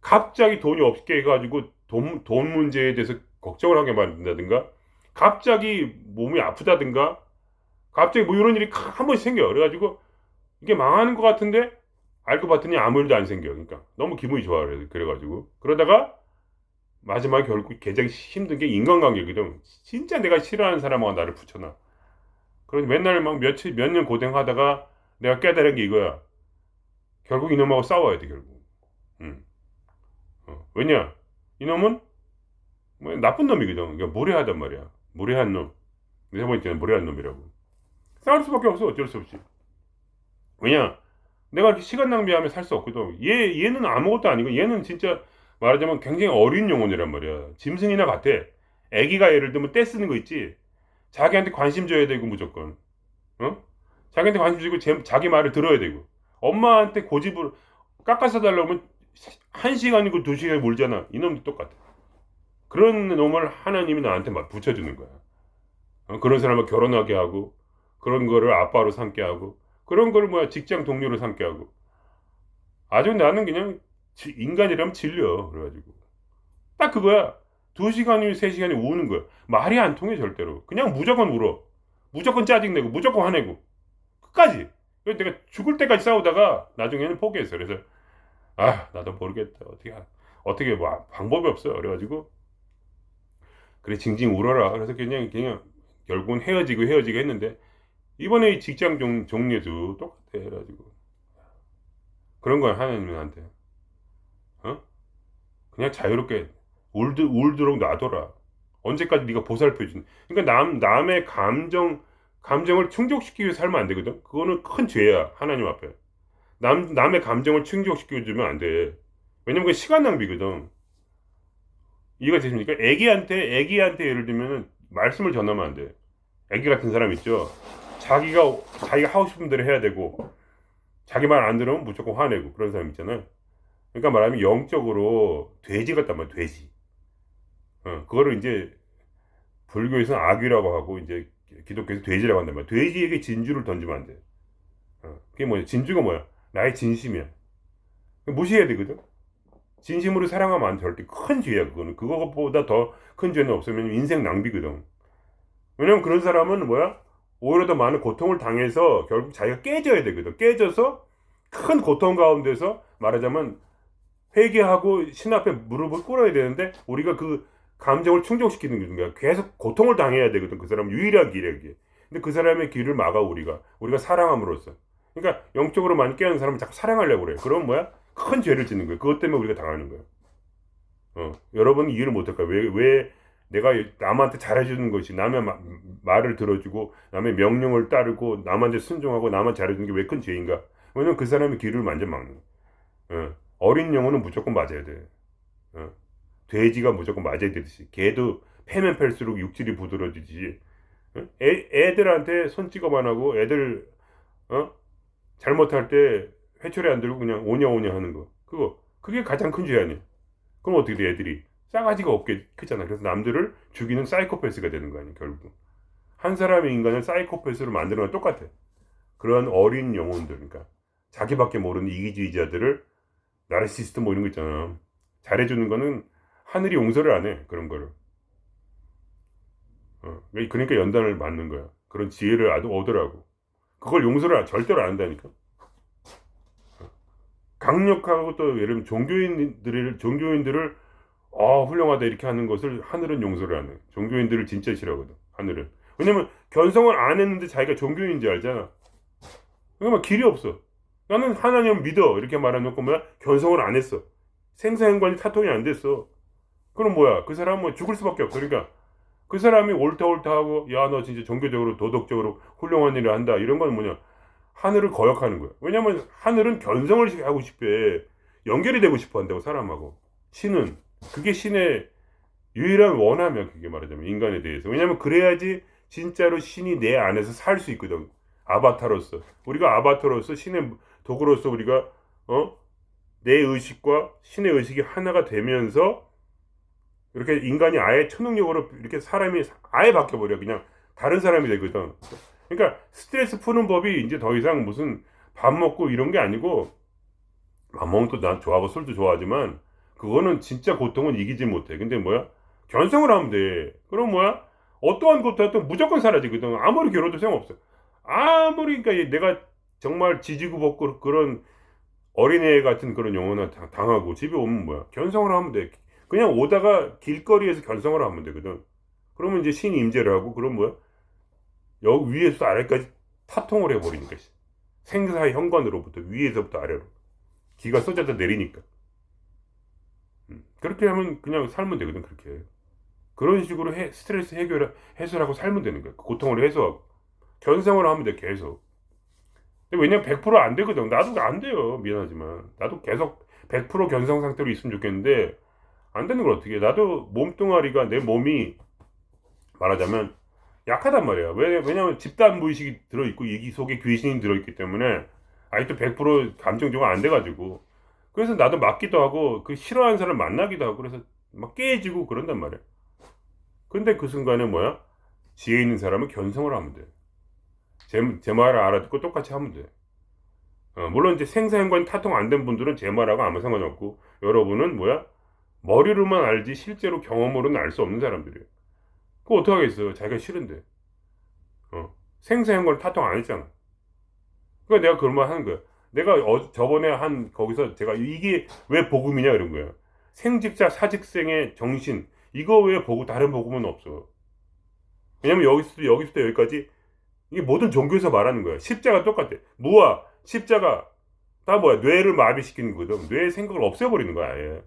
갑자기 돈이 없게 해가지고 돈 문제에 대해서 걱정을 하게 만든다든가 갑자기 몸이 아프다든가 갑자기 뭐 이런 일이 한 번씩 생겨. 그래가지고 이게 망하는 것 같은데 알고 봤더니 아무 일도 안 생겨. 그러니까 너무 기분이 좋아. 그래가지고 그러다가 마지막에 결국 가장 힘든 게 인간관계거든. 진짜 내가 싫어하는 사람하고 나를 붙여놔. 그러니 맨날 막 몇 년 고생하다가 내가 깨달은 게 이거야. 결국 이놈하고 싸워야 돼 결국. 음. 왜냐? 이놈은 뭐 나쁜 놈이거든. 그러니까 무례하단 말이야. 무례한 놈. 내가 보니까 무례한 놈이라고. 싸울 수밖에 없어. 어쩔 수 없이. 왜냐? 내가 이렇게 시간 낭비하면 살 수 없거든. 얘는 아무것도 아니고 얘는 진짜 말하자면 굉장히 어린 영혼이란 말이야. 짐승이나 같아. 애기가 예를 들면 떼 쓰는 거 있지. 자기한테 관심 줘야 되고 무조건. 자기한테 관심 주고 자기 말을 들어야 되고. 엄마한테 고집을 깎아서 달라고 하면 1시간이고 2시간이 몰잖아. 이놈도 똑같아. 그런 놈을 하나님이 나한테 막 붙여주는 거야. 그런 사람을 결혼하게 하고 그런 거를 아빠로 삼게 하고 그런 거를 뭐야 직장 동료로 삼게 하고 아주 나는 그냥 인간이라면 질려. 그래가지고 딱 그거야. 2시간이면 3시간이 우는 거야. 말이 안 통해 절대로. 그냥 무조건 울어. 무조건 짜증내고 무조건 화내고 끝까지. 그래서 내가 죽을 때까지 싸우다가 나중에는 포기했어. 그래서 나도 모르겠다. 어떻게 뭐 방법이 없어. 그래가지고 그래 징징 울어라. 그래서 그냥 결국은 헤어지고 했는데 이번에 이 직장 종류도 똑같아. 그래가지고 그런 걸 하나님한테 그냥 자유롭게 울도록 놔둬라. 언제까지 네가 보살펴주는? 그러니까 남의 감정을 충족시키기 위해 살면 안 되거든. 그거는 큰 죄야 하나님 앞에. 남의 감정을 충족시켜주면 안 돼. 왜냐면 그 시간 낭비거든. 이해가 되십니까? 애기한테 예를 들면 말씀을 전하면 안 돼. 애기 같은 사람 있죠. 자기가 하고 싶은 대로 해야 되고, 자기 말 안 들으면 무조건 화내고 그런 사람 있잖아요. 그러니까 말하면 영적으로 돼지 같단 말이야, 돼지. 그거를 이제 불교에서는 악귀라고 하고 이제 기독교에서 돼지라고 한단 말이야. 돼지에게 진주를 던지면 안 돼. 그게 뭐야? 진주가 뭐야? 나의 진심이야. 무시해야 되거든. 진심으로 사랑하면 안 돼. 절대 큰 죄야 그거는. 그거보다 더 큰 죄는 없으면 인생 낭비거든. 왜냐면 그런 사람은 뭐야? 오히려 더 많은 고통을 당해서 결국 자기가 깨져야 되거든. 깨져서 큰 고통 가운데서 말하자면 회개하고 신 앞에 무릎을 꿇어야 되는데 우리가 그 감정을 충족시키는 거야. 계속 고통을 당해야 되거든. 그 사람 유일한 길이야. 근데 그 사람의 길을 막아 우리가 사랑함으로써. 그러니까 영적으로 많이 깨어난 사람은 자꾸 사랑하려고 그래. 그럼 뭐야? 큰 죄를 짓는 거야. 그것 때문에 우리가 당하는 거야. 여러분은 이해를 못할 거야. 왜 내가 남한테 잘해주는 것이 남의 말을 들어주고 남의 명령을 따르고 남한테 순종하고 나만 잘해주는 게 왜 큰 죄인가? 왜냐면 그 사람의 길을 완전 막는 거야. 어린 영혼은 무조건 맞아야 돼. 어? 돼지가 무조건 맞아야 되듯이 개도 패면 팰수록 육질이 부드러지지. 애들한테 손 찍어만 하고 애들 잘못할 때 회초리 안 들고 그냥 오냐 오냐 하는 거. 그게 가장 큰 죄 아니야. 그럼 어떻게 돼? 애들이 싸가지가 없게 크잖아. 그래서 남들을 죽이는 사이코패스가 되는 거 아니야, 결국. 한 사람의 인간을 사이코패스로 만드는 건 똑같아. 그런 어린 영혼들, 그러니까 자기밖에 모르는 이기주의자들을 나르시스트 뭐 이런 거 있잖아. 잘해주는 거는 하늘이 용서를 안 해. 그런 거를. 그러니까 연단을 맞는 거야. 그런 지혜를 얻으라고. 그걸 용서를 절대로 안 한다니까. 강력하고 또 예를 들면 종교인들을 훌륭하다 이렇게 하는 것을 하늘은 용서를 안 해. 종교인들을 진짜 싫어하거든. 하늘은. 왜냐면 견성을 안 했는데 자기가 종교인인지 알잖아. 그러니까 길이 없어. 나는 하나님 믿어 이렇게 말해놓고 뭐야? 견성을 안 했어. 생사연관이 타통이 안 됐어. 그럼 뭐야? 그 사람은 뭐 죽을 수밖에 없어. 그러니까 그 사람이 옳다 하고 야 너 진짜 종교적으로 도덕적으로 훌륭한 일을 한다 이런 건 뭐냐? 하늘을 거역하는 거야. 왜냐면 하늘은 견성을 하고 싶어. 연결이 되고 싶어 한다고 사람하고. 신은 그게 신의 유일한 원함이야. 그게 말하자면 인간에 대해서. 왜냐면 그래야지 진짜로 신이 내 안에서 살 수 있거든. 아바타로서. 우리가 아바타로서 신의 도구로서 우리가 내 의식과 신의 의식이 하나가 되면서 이렇게 인간이 아예 초능력으로 이렇게 사람이 아예 바뀌어버려. 그냥 다른 사람이 되거든. 그러니까 스트레스 푸는 법이 이제 더 이상 무슨 밥 먹고 이런 게 아니고 밥 먹는 것도 난 좋아하고 술도 좋아하지만 그거는 진짜 고통은 이기지 못해. 근데 뭐야? 견성을 하면 돼. 그럼 뭐야? 어떠한 고통도 무조건 사라지거든. 아무리 괴로워도 소용없어. 아무리 그러니까 내가 정말 지지고 볶고 그런 어린애 같은 그런 영혼을 당하고 집에 오면 뭐야? 견성을 하면 돼. 그냥 오다가 길거리에서 견성을 하면 되거든. 그러면 이제 신이 임재를 하고 그럼 뭐야? 여기 위에서 아래까지 타통을 해버리니까 생사의 현관으로부터 위에서부터 아래로 기가 쏟아져 내리니까 그렇게 하면 그냥 살면 되거든. 그렇게 그런 식으로 스트레스 해소하고 살면 되는 거야. 고통을 해소하고 견성을 하면 돼. 계속. 근데 왜냐면 100%안 되거든. 나도 안 돼요. 미안하지만 나도 계속 100% 견성 상태로 있으면 좋겠는데 안 되는 걸 어떻게 해. 나도 몸뚱아리가 내 몸이 말하자면 약하단 말이야. 왜냐면 집단 무의식이 들어있고 이 속에 귀신이 들어있기 때문에 아직도 100% 감정적으로 안 돼가지고 그래서 나도 맞기도 하고 그 싫어하는 사람 만나기도 하고 그래서 막 깨지고 그런단 말이야. 근데 그 순간에 뭐야? 지혜 있는 사람은 견성을 하면 돼. 제 말을 알아듣고 똑같이 하면 돼. 물론 이제 생사연관이 타통 안 된 분들은 제 말하고 아무 상관없고 여러분은 뭐야? 머리로만 알지 실제로 경험으로는 알 수 없는 사람들이에요. 그거 어떡하겠어. 자기가 싫은데. 생사연관을 타통 안 했잖아. 그러니까 내가 그런 말 하는 거야. 내가 저번에 거기서 제가 이게 왜 복음이냐 이런 거야. 생직자 사직생의 정신 이거 왜 다른 복음은 없어. 왜냐면 여기서부터 여기까지 이게 모든 종교에서 말하는 거야. 십자가 똑같아. 무아 십자가 다 뭐야? 뇌를 마비시키는 거거든. 뇌의 생각을 없애버리는 거야. 아예.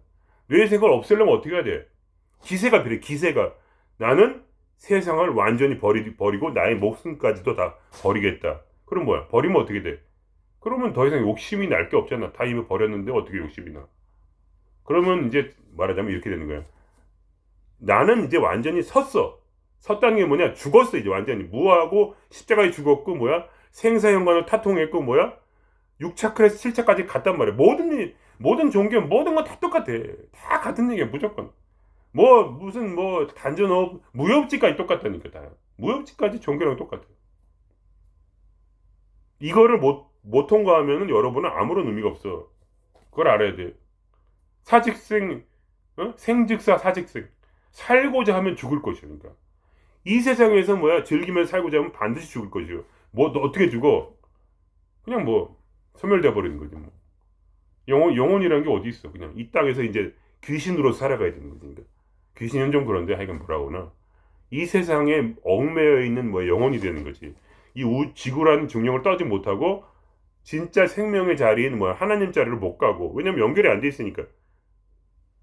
뇌의 생각을 없애려면 어떻게 해야 돼? 기세가 필요해. 기세가 나는 세상을 완전히 버리고 나의 목숨까지도 다 버리겠다. 그럼 뭐야? 버리면 어떻게 돼? 그러면 더 이상 욕심이 날 게 없잖아. 다 이미 버렸는데 어떻게 욕심이 나? 그러면 이제 말하자면 이렇게 되는 거야. 나는 이제 완전히 섰어. 섰다는 게 뭐냐? 죽었어. 이제 완전히 무하고 십자가에 죽었고 뭐야? 생사현관을 타통했고 뭐야? 6차크에서 7차까지 갔단 말이야. 모든 종교 모든 건 다 똑같아. 다 같은 얘기야 무조건. 뭐 무슨 뭐 단전업 무협지까지 똑같다니까 다. 무협지까지 종교랑 똑같아. 이거를 못 통과하면은 여러분은 아무런 의미가 없어. 그걸 알아야 돼. 사직생, 생즉사 사직생. 살고자 하면 죽을 것이니까. 이 세상에서 뭐야 즐기면서 살고자 하면 반드시 죽을 것이요. 뭐 너 어떻게 죽어? 그냥 뭐 소멸돼 버리는 거지 뭐. 영혼이라는 게 어디 있어? 그냥 이 땅에서 이제 귀신으로 살아가야 되는 거지. 그러니까. 귀신은 좀 그런데 하여간 뭐라고나 이 세상에 얽매여 있는 뭐 영혼이 되는 거지. 이 지구라는 중력을 떠지 못하고 진짜 생명의 자리인 뭐 하나님 자리를 못 가고 왜냐면 연결이 안 돼 있으니까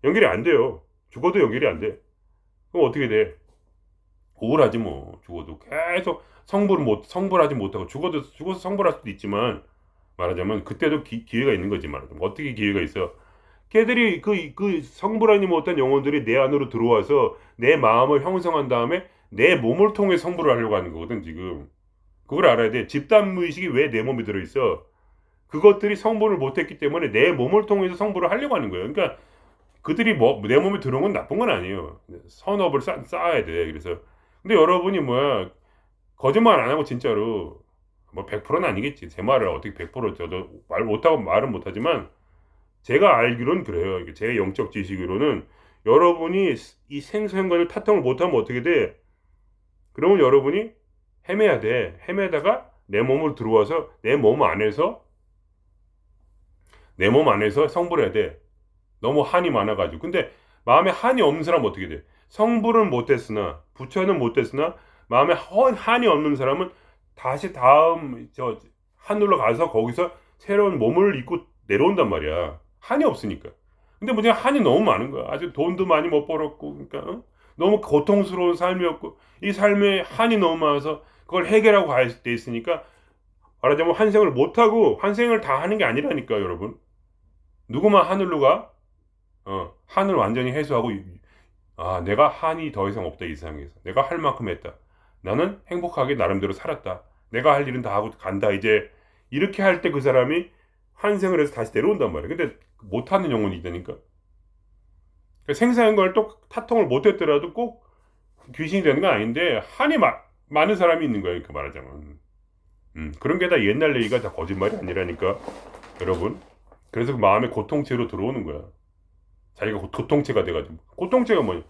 연결이 안 돼요. 죽어도 연결이 안 돼. 그럼 어떻게 돼? 우울하지 뭐 죽어도 계속 성불하지 못하고 죽어서 성불할 수도 있지만 말하자면 그때도 기회가 있는 거지 말하자면 어떻게 기회가 있어? 걔들이 그 성불하지 못한 영혼들이 내 안으로 들어와서 내 마음을 형성한 다음에 내 몸을 통해 성불을 하려고 하는 거거든 지금. 그걸 알아야 돼. 집단 무의식이 왜 내 몸에 들어있어? 그것들이 성불을 못했기 때문에 내 몸을 통해서 성불을 하려고 하는 거예요. 그러니까 그들이 뭐 내 몸에 들어온 건 나쁜 건 아니에요. 선업을 쌓아야 돼. 그래서 근데 여러분이 뭐야 거짓말 안 하고 진짜로 뭐 100%는 아니겠지. 제 말을 어떻게 100% 저도 말 못하고 말은 못하지만 제가 알기로는 그래요. 제 영적 지식으로는 여러분이 이 생사현관을 타통을 못하면 어떻게 돼? 그러면 여러분이 헤매야 돼. 헤매다가 내 몸 안에서 성불해야 돼. 너무 한이 많아가지고. 근데 마음에 한이 없는 사람은 어떻게 돼? 성불은 못했으나 부처는 못했으나 마음에 한이 없는 사람은 다시 다음 저 하늘로 가서 거기서 새로운 몸을 입고 내려온단 말이야. 한이 없으니까. 근데 문제가 한이 너무 많은 거야. 아주 돈도 많이 못 벌었고, 그러니까 너무 고통스러운 삶이었고 이 삶에 한이 너무 많아서 그걸 해결하고 가야 돼 있으니까 말하자면 환생을 못하고 환생을 다 하는 게 아니라니까 여러분. 누구만 하늘로 가? 한을 완전히 해소하고 내가 한이 더 이상 없다 이 세상에서. 내가 할 만큼 했다. 나는 행복하게 나름대로 살았다. 내가 할 일은 다 하고 간다. 이제 이렇게 할 때 그 사람이 환생을 해서 다시 내려온단 말이야. 근데 못하는 영혼이 있다니까. 그러니까 생사한 걸 또 타통을 못했더라도 꼭 귀신이 되는 건 아닌데 한이 많은 사람이 있는 거예요. 그러니까 말하자면. 그런 게 다 옛날 얘기가 다 거짓말이 아니라니까 여러분. 그래서 그 마음의 고통체로 들어오는 거야. 자기가 고통체가 돼가지고. 고통체가 뭐냐?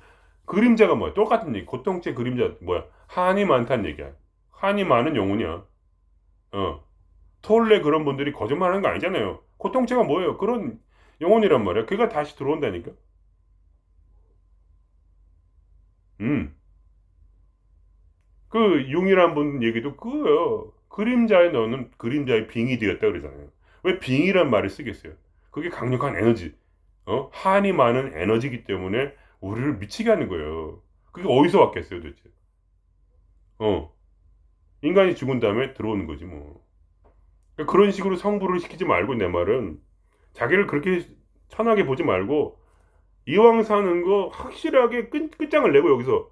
그림자가 뭐야? 똑같은 얘기. 고통체 그림자 뭐야? 한이 많다는 얘기야. 한이 많은 영혼이야. 토올레 그런 분들이 거짓말하는 거 아니잖아요. 고통체가 뭐예요? 그런 영혼이란 말이야. 그가 다시 들어온다니까. 음. 그 융이란 분 얘기도 그거예요. 그림자에 너는 그림자의 빙이 되었다 그러잖아요. 왜 빙이란 말을 쓰겠어요? 그게 강력한 에너지. 한이 많은 에너지이기 때문에 우리를 미치게 하는 거예요. 그게 어디서 왔겠어요, 도대체? 어, 인간이 죽은 다음에 들어오는 거지, 뭐. 그러니까 그런 식으로 성불을 시키지 말고, 내 말은. 자기를 그렇게 천하게 보지 말고, 이왕 사는 거 확실하게 끝장을 내고, 여기서.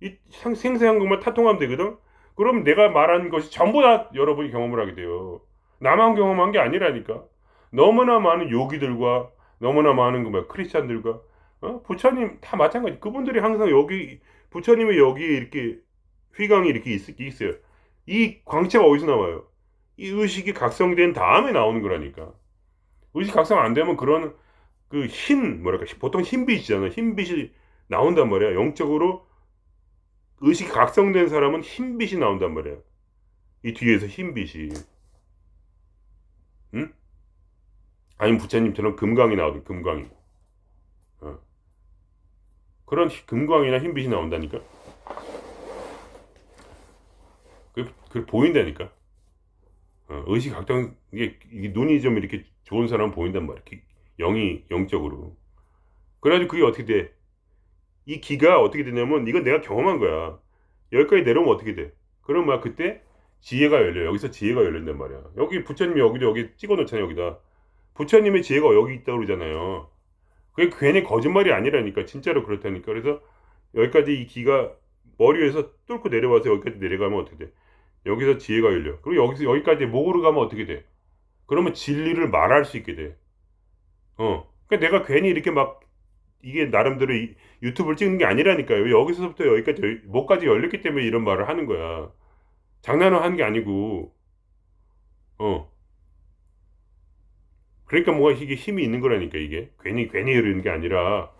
이 생생한 것만 타통하면 되거든? 그럼 내가 말한 것이 전부 다 여러분이 경험을 하게 돼요. 나만 경험한 게 아니라니까. 너무나 많은 요기들과 너무나 많은 크리스찬들과 부처님 다 마찬가지. 그분들이 항상 여기 부처님의 여기 이렇게 휘강이 이렇게 있어요. 이 광채가 어디서 나와요? 이 의식이 각성된 다음에 나오는 거라니까. 의식 각성 안 되면 그런 그 뭐랄까 보통 흰빛이잖아. 흰빛이 나온단 말이야. 영적으로 의식이 각성된 사람은 흰빛이 나온단 말이야. 이 뒤에서 흰빛이. 응? 아니면 부처님처럼 금광이 나오든 금광이. 그런 금광이나 흰빛이 나온다니까. 그 보인다니까. 의식 각성 이게 눈이 좀 이렇게 좋은 사람은 보인단 말이야. 영이 영적으로. 그래가지고 그게 어떻게 돼? 이 기가 어떻게 되냐면 이건 내가 경험한 거야. 여기까지 내려오면 어떻게 돼? 그럼 막 그때 지혜가 열려. 여기서 지혜가 열린단 말이야. 여기 부처님이 여기 찍어 놓잖아요. 여기다. 부처님의 지혜가 여기 있다고 그러잖아요. 그게 괜히 거짓말이 아니라니까. 진짜로 그렇다니까. 그래서 여기까지 이 기가 머리에서 뚫고 내려와서 여기까지 내려가면 어떻게 돼? 여기서 지혜가 열려. 그리고 여기서 여기까지 목으로 가면 어떻게 돼? 그러면 진리를 말할 수 있게 돼. 그러니까 내가 괜히 이렇게 막 이게 나름대로 유튜브를 찍는 게 아니라니까요. 여기서부터 여기까지 목까지 열렸기 때문에 이런 말을 하는 거야. 장난을 하는 게 아니고. 어. 그러니까 뭐가 이게 힘이 있는 거라니까 이게. 괜히 열리는 게 아니라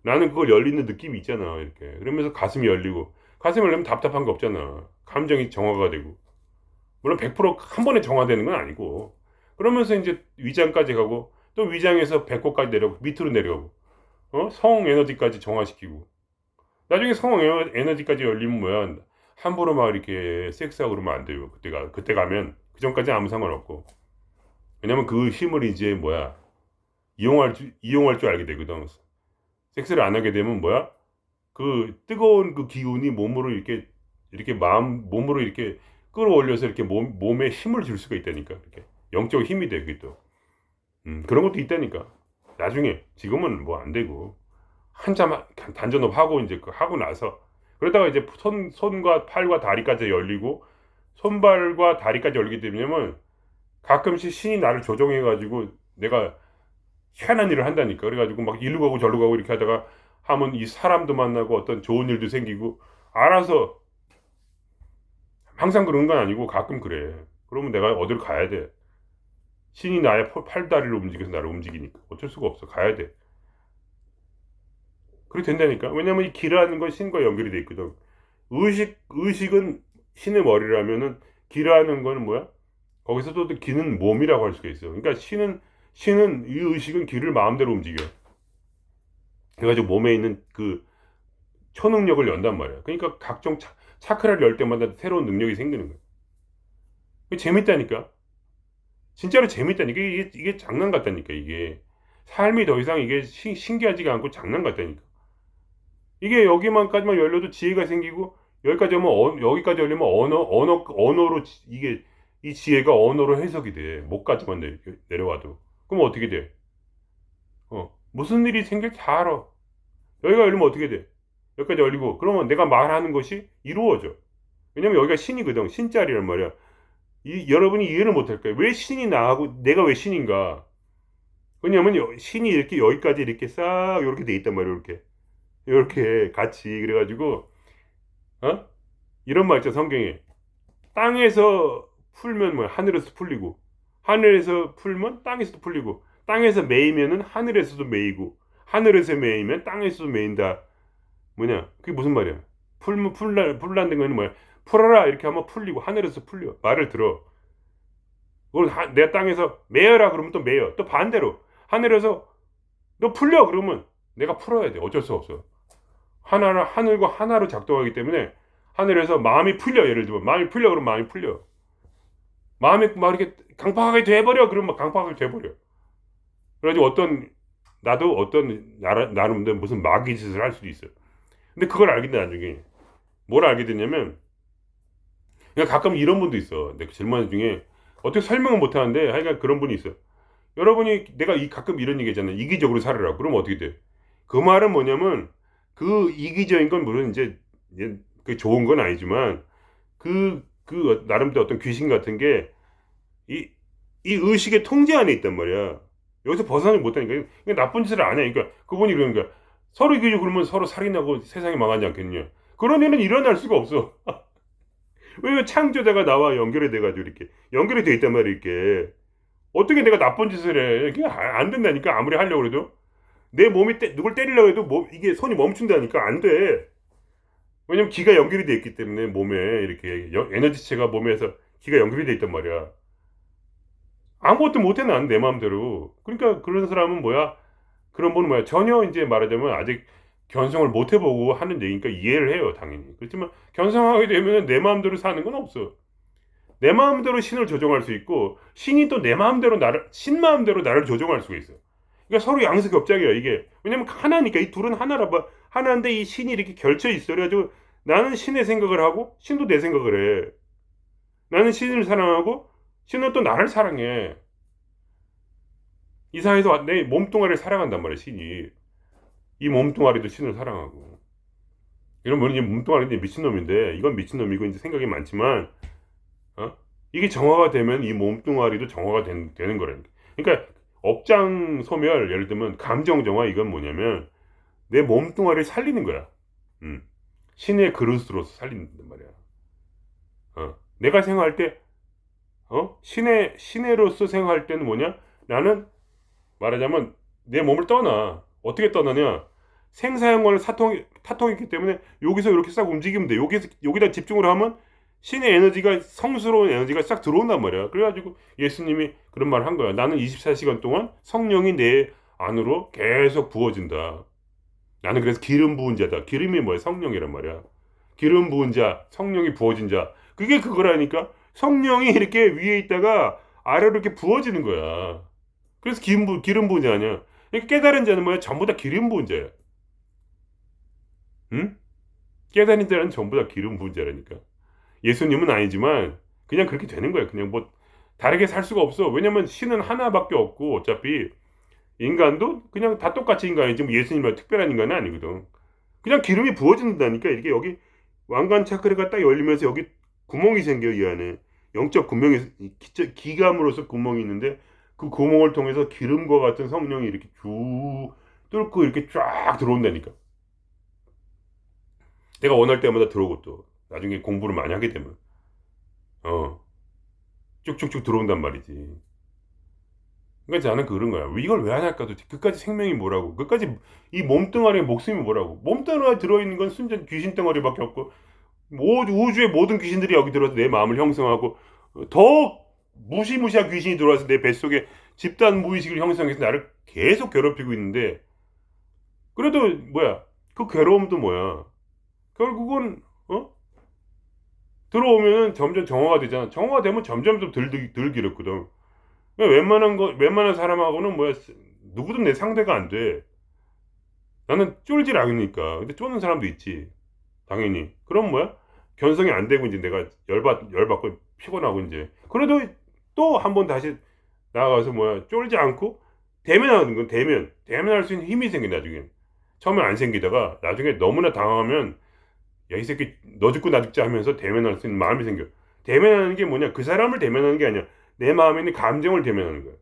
나는 그걸 열리는 느낌이 있잖아. 이렇게. 그러면서 가슴이 열리고 가슴이 열리면 답답한 거 없잖아. 감정이 정화가 되고. 물론 100%한 번에 정화되는 건 아니고. 그러면서 이제 위장까지 가고 또 위장에서 배꼽까지 내려가고 밑으로 내려가고 성 에너지까지 정화시키고 나중에 성 에너지까지 열리면 뭐야 함부로 막 이렇게 섹스하고 그러면 안 돼요. 그때 가면 그 전까지 아무 상관없고 왜냐면 그 힘을 이제 뭐야 이용할 줄 알게 되거든. 섹스를 안 하게 되면 뭐야 그 뜨거운 그 기운이 몸으로 이렇게 몸으로 이렇게 끌어올려서 이렇게 몸에 힘을 줄 수가 있다니까. 이렇게 영적 힘이 돼. 그게 또 그런 것도 있다니까. 나중에 지금은 뭐 안 되고 한참 단전업 하고 이제 그 하고 나서 그러다가 이제 손과 팔과 다리까지 열리고 손발과 다리까지 열리게 되면 가끔씩 신이 나를 조종해 가지고 내가 희한한 일을 한다니까. 그래 가지고 막 일로 가고 절로 가고 이렇게 하다가 하면 이 사람도 만나고 어떤 좋은 일도 생기고 알아서 항상 그런 건 아니고 가끔 그래. 그러면 내가 어디로 가야 돼. 신이 나의 팔다리를 움직여서 나를 움직이니까 어쩔 수가 없어. 가야 돼. 그렇게 된다니까. 왜냐면 이 기라는 건 신과 연결이 돼 있거든. 의식은 신의 머리라면은 기라는 거는 뭐야? 거기서 또 기는 몸이라고 할 수가 있어. 그러니까 신은 이 의식은 기를 마음대로 움직여. 그래가지고 몸에 있는 그 초능력을 연단 말이야. 그러니까 각종 차크라를 열 때마다 새로운 능력이 생기는 거야. 그게 재밌다니까. 진짜로 재밌다니까. 이게 장난 같다니까. 이게 삶이 더 이상 이게 신기하지가 않고 장난 같다니까. 이게 여기만까지만 열려도 지혜가 생기고 여기까지 오면 여기까지 열리면 언어로 이게 이 지혜가 언어로 해석이 돼. 목까지만 내려와도. 그럼 어떻게 돼? 무슨 일이 생길 다 알아. 여기가 열리면 어떻게 돼? 여기까지 열리고 그러면 내가 말하는 것이 이루어져. 왜냐면 여기가 신이거든. 신자리란 말이야. 여러분이 이해를 못할 거예요. 왜 신이 나하고 내가 왜 신인가? 왜냐면 신이 이렇게 여기까지 이렇게 싹 이렇게 돼 있단 말이야. 이렇게 같이 그래가지고 이런 말 있죠. 성경에 땅에서 풀면 뭐야? 하늘에서 풀리고 하늘에서 풀면 땅에서도 풀리고 땅에서 매이면은 하늘에서도 매이고 하늘에서 매이면 땅에서도 매인다. 뭐냐? 그게 무슨 말이야? 풀란는 거는 뭐야? 풀어라 이렇게 하면 풀리고 하늘에서 풀려. 말을 들어. 그걸 내 땅에서 매여라 그러면 또 매여. 또 반대로 하늘에서 너 풀려 그러면 내가 풀어야 돼. 어쩔 수 없어. 하늘과 하나로 작동하기 때문에 하늘에서 마음이 풀려. 예를 들면 마음이 풀려 그러면 마음이 풀려. 마음이 막 이렇게 강팍하게 돼버려 그러면 막 강팍하게 돼버려. 그래가지고 나도 나름대로 무슨 마귀 짓을 할 수도 있어. 근데 그걸 알게 돼 나중에 뭘 알게 됐냐면 그러니까 가끔 이런 분도 있어. 내 질문 중에 어떻게 설명은 못하는데 하여간 그런 분이 있어. 여러분이 내가 가끔 이런 얘기 하잖아. 이기적으로 살으라고. 그러면 어떻게 돼? 그 말은 뭐냐면 그 이기적인 건 물론 이제 그 좋은 건 아니지만 그 나름대로 어떤 귀신 같은 게 이 의식의 통제 안에 있단 말이야. 여기서 벗어나지 못하니까 이게 나쁜 짓을 안 해. 그러니까 그분이 그러는 거야. 서로 이기려 그러면 서로 살인하고 세상이 망하지 않겠냐. 그런 일은 일어날 수가 없어. 왜냐면 창조자가 나와 연결이 돼가지고 이렇게 연결이 돼 있단 말이야. 이렇게 어떻게 내가 나쁜 짓을 해? 그게 안 된다니까. 아무리 하려고 해도 내 몸이 누굴 때리려고 해도 이게 손이 멈춘다니까. 안 돼. 왜냐면 기가 연결이 돼 있기 때문에 몸에 이렇게 에너지체가 몸에서 기가 연결이 돼 있단 말이야. 아무것도 못해 난 내 마음대로. 그러니까 그런 사람은 뭐야? 그런 분은 뭐야? 전혀 이제 말하자면 아직 견성을 못 해보고 하는 얘기니까 이해를 해요, 당연히. 그렇지만 견성하게 되면 내 마음대로 사는 건 없어. 내 마음대로 신을 조종할 수 있고 신이 또 내 마음대로 신 마음대로 나를 조종할 수가 있어. 그러니까 서로 양수겹작이야 이게. 왜냐면 하나니까 이 둘은 하나라 봐. 하나인데 이 신이 이렇게 결쳐 있어. 그래가지고 나는 신의 생각을 하고 신도 내 생각을 해. 나는 신을 사랑하고 신은 또 나를 사랑해. 이사해서 내 몸뚱아리를 사랑한단 말이야, 신이. 이 몸뚱아리도 신을 사랑하고. 이런 분이 몸뚱아리인데 미친놈인데, 이건 미친놈이고 이제 생각이 많지만, 어? 이게 정화가 되면 이 몸뚱아리도 정화가 되는 거라니까. 그러니까 업장 소멸, 예를 들면 감정 정화, 이건 뭐냐면 내 몸뚱아리를 살리는 거야. 음. 신의 그릇으로서 살린단 말이야. 내가 생각할 때, 신의로서 생각할 때는 뭐냐? 나는 말하자면 내 몸을 떠나. 어떻게 떠나냐? 생사형과는 타통이 있기 때문에 여기서 이렇게 싹 움직이면 돼. 여기다 집중을 하면 신의 에너지가, 성스러운 에너지가 싹 들어온단 말이야. 그래가지고 예수님이 그런 말을 한 거야. 나는 24시간 동안 성령이 내 안으로 계속 부어진다. 나는 그래서 기름 부은 자다. 기름이 뭐야? 성령이란 말이야. 기름 부은 자, 성령이 부어진 자. 그게 그거라니까. 성령이 이렇게 위에 있다가 아래로 이렇게 부어지는 거야. 그래서 기름 부은 자 아니야. 그러니까 깨달은 자는 뭐야? 전부 다 기름 부은 자야. 응? 깨달은 자는 전부 다 기름 부은 자라니까. 예수님은 아니지만 그냥 그렇게 되는 거야. 그냥 뭐 다르게 살 수가 없어. 왜냐면 신은 하나밖에 없고 어차피 인간도 그냥 다 똑같이 인간이지 뭐 예수님과 특별한 인간은 아니거든. 그냥 기름이 부어진다니까. 이렇게 여기 왕관 차크라가 딱 열리면서 여기 구멍이 생겨. 이 안에 영적 구멍이, 기감으로서 구멍이 있는데 그 구멍을 통해서 기름과 같은 성령이 이렇게 쭉 뚫고 이렇게 쫙 들어온다니까. 내가 원할 때마다 들어오고 또 나중에 공부를 많이 하게 되면 어 쭉쭉쭉 들어온단 말이지. 그러니까 나는 그런 거야. 이걸 왜 안 할까 도대체. 그까지 생명이 뭐라고. 그까지 이 몸뚱아리에 목숨이 뭐라고. 몸뚱아리에 들어있는 건 순전 귀신 덩어리밖에 없고 우주의 모든 귀신들이 여기 들어와서 내 마음을 형성하고 더 무시무시한 귀신이 들어와서 내 뱃속에 집단 무의식을 형성해서 나를 계속 괴롭히고 있는데 그래도 뭐야 그 괴로움도 뭐야 결국은 들어오면은 점점 정화가 되잖아. 정화가 되면 점점 덜 괴롭거든. 웬만한 사람하고는 뭐야 누구든 내 상대가 안 돼. 나는 쫄질 않으니까. 근데 쫓는 사람도 있지. 당연히. 그럼 뭐야? 견성이 안 되고 이제 내가 열받고 피곤하고 이제. 그래도 또 한 번 다시 나가서 뭐야 쫄지 않고 대면하는 건 대면할 수 있는 힘이 생겨 나중에. 처음에 안 생기다가 나중에 너무나 당하면 야 이 새끼 너 죽고 나 죽자 하면서 대면할 수 있는 마음이 생겨. 대면하는 게 뭐냐? 그 사람을 대면하는 게 아니야. 내 마음에 있는 감정을 대면하는 거야.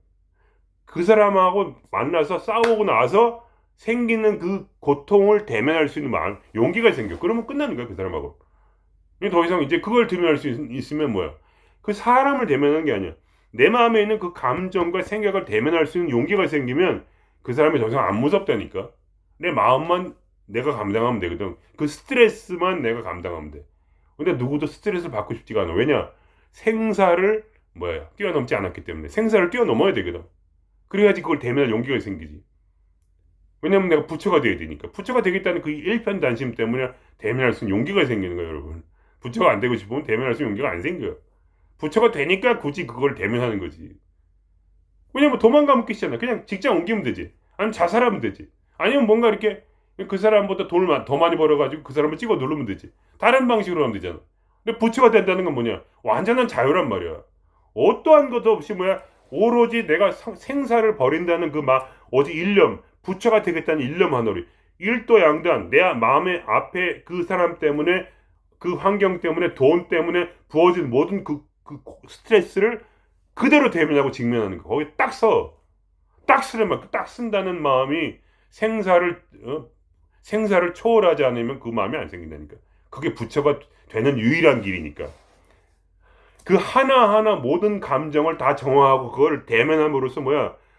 그 사람하고 만나서 싸우고 나서 생기는 그 고통을 대면할 수 있는 마음, 용기가 생겨. 그러면 끝나는 거야, 그 사람하고. 더 이상 이제 그걸 대면할 수 있으면 뭐야? 그 사람을 대면하는 게 아니야. 내 마음에 있는 그 감정과 생각을 대면할 수 있는 용기가 생기면 그 사람이 더 이상 안 무섭다니까. 내 마음만 내가 감당하면 되거든. 그 스트레스만 내가 감당하면 돼. 근데 누구도 스트레스를 받고 싶지가 않아. 왜냐? 생사를 뛰어넘지 않았기 때문에. 생사를 뛰어넘어야 되거든. 그래야지 그걸 대면할 용기가 생기지. 왜냐면 내가 부처가 돼야 되니까. 부처가 되겠다는 그 일편단심 때문에 대면할 수 있는 용기가 생기는 거예요, 여러분. 부처가 안 되고 싶으면 대면할 수 있는 용기가 안 생겨요. 부처가 되니까 굳이 그걸 대면하는 거지. 왜냐면 도망가면 끝이잖아. 그냥 직장 옮기면 되지. 아니면 자살하면 되지. 아니면 뭔가 이렇게 그 사람보다 돈을 더 많이 벌어가지고 그 사람을 찍어 누르면 되지. 다른 방식으로 하면 되잖아. 근데 부처가 된다는 건 뭐냐? 완전한 자유란 말이야. 어떠한 것도 없이 오로지 내가 생사를 버린다는 오직 일념, 부처가 되겠다는 일념 하나로 일도양단 내 마음의 앞에 그 사람 때문에 그 환경 때문에 돈 때문에 부어진 모든 그 스트레스를 그대로 대면하고 직면하는 거. 거기 딱 서. 딱 쓰려면 딱 쓴다는 마음이 생사를 초월하지 않으면 그 마음이 안 생긴다니까. 그게 부처가 되는 유일한 길이니까. 그 하나하나 모든 감정을 다 정화하고 그걸 대면함으로써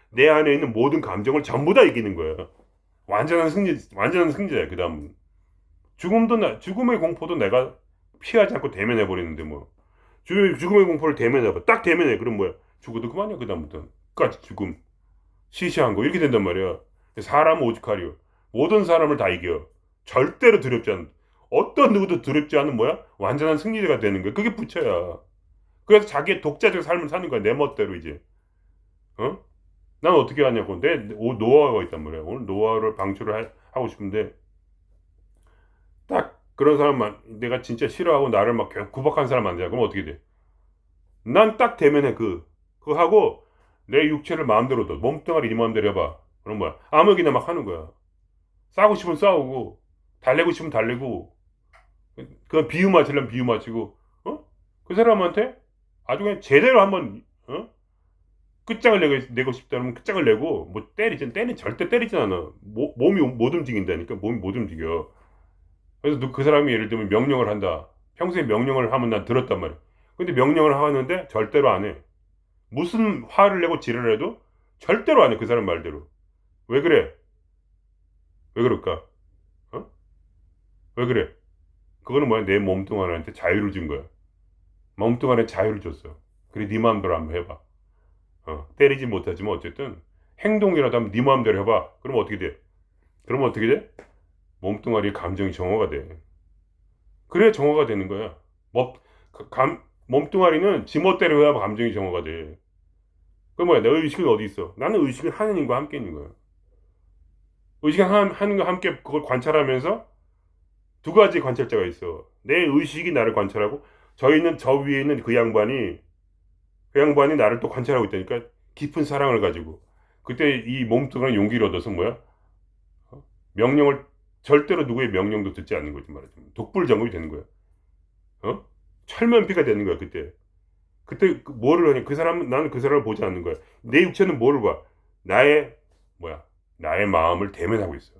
내 안에 있는 모든 감정을 전부 다 이기는 거야. 완전한 승리자야. 그 다음은 죽음의 공포도 내가 피하지 않고 대면해 버리는데 죽음의 공포를 대면해봐. 딱 대면해. 그럼 죽어도 그만이야. 그 다음부터 끝까지 죽음 시시한 거 이렇게 된단 말이야. 사람은 오죽하리요. 모든 사람을 다 이겨. 절대로 두렵지 않은 어떤 누구도 두렵지 않은 완전한 승리자가 되는 거야. 그게 부처야. 그래서 자기의 독자적 삶을 사는 거야. 내 멋대로 이제. 난 어떻게 하냐고. 내 노하우가 있단 말이야. 오늘 노하우를 방출을 하고 싶은데 그런 사람만 내가 진짜 싫어하고 나를 막 구박한 사람 만나자. 그럼 어떻게 돼? 난 딱 대면해 그거 하고 내 육체를 마음대로 둬. 몸뚱아리 네 마음대로 해봐. 그럼 뭐야? 아무 얘기나 막 하는 거야. 싸우고 싶으면 싸우고 달래고 싶으면 달래고 그 비유 맞으려면 비유 맞추고 어? 그 사람한테 아주 그냥 제대로 한번 끝장을 내고 싶다면 끝장을 내고 뭐 절대 때리진 않아. 몸이 못 움직인다니까. 몸이 못 움직여. 그래서 그 사람이 예를 들면 명령을 한다. 평소에 명령을 하면 난 들었단 말이야. 근데 명령을 하는데 절대로 안 해. 무슨 화를 내고 지랄을 해도 절대로 안 해. 그 사람 말대로. 왜 그래? 왜 그럴까? 어? 왜 그래? 그거는 뭐야? 내 몸뚱아리한테 자유를 준 거야. 몸뚱아리에 자유를 줬어. 그래, 네 마음대로 한번 해봐. 때리지 못하지만 어쨌든 행동이라도 한번 네 마음대로 해봐. 그럼 어떻게 돼? 그러면 어떻게 돼? 몸뚱아리 감정이 정화가 돼. 그래 정화가 되는 거야. 몸, 몸뚱아리는 지멋대로 해야 감정이 정화가 돼. 그럼 뭐야? 내 의식은 어디 있어? 나는 의식은 하느님과 함께 있는 거야. 의식은 하느님과 함께 그걸 관찰하면서 두 가지 관찰자가 있어. 내 의식이 나를 관찰하고 저 위에 있는 그 양반이 나를 또 관찰하고 있다니까. 깊은 사랑을 가지고 그때 이 몸뚱아리 용기를 얻어서 뭐야? 명령을 절대로 누구의 명령도 듣지 않는 거지 말하자면 독불장군이 되는 거야. 철면피가 되는 거야 그때. 그때 뭐를 하냐? 그 사람은 나는 그 사람을 보지 않는 거야. 내 육체는 뭐를 봐? 나의 뭐야? 나의 마음을 대면하고 있어.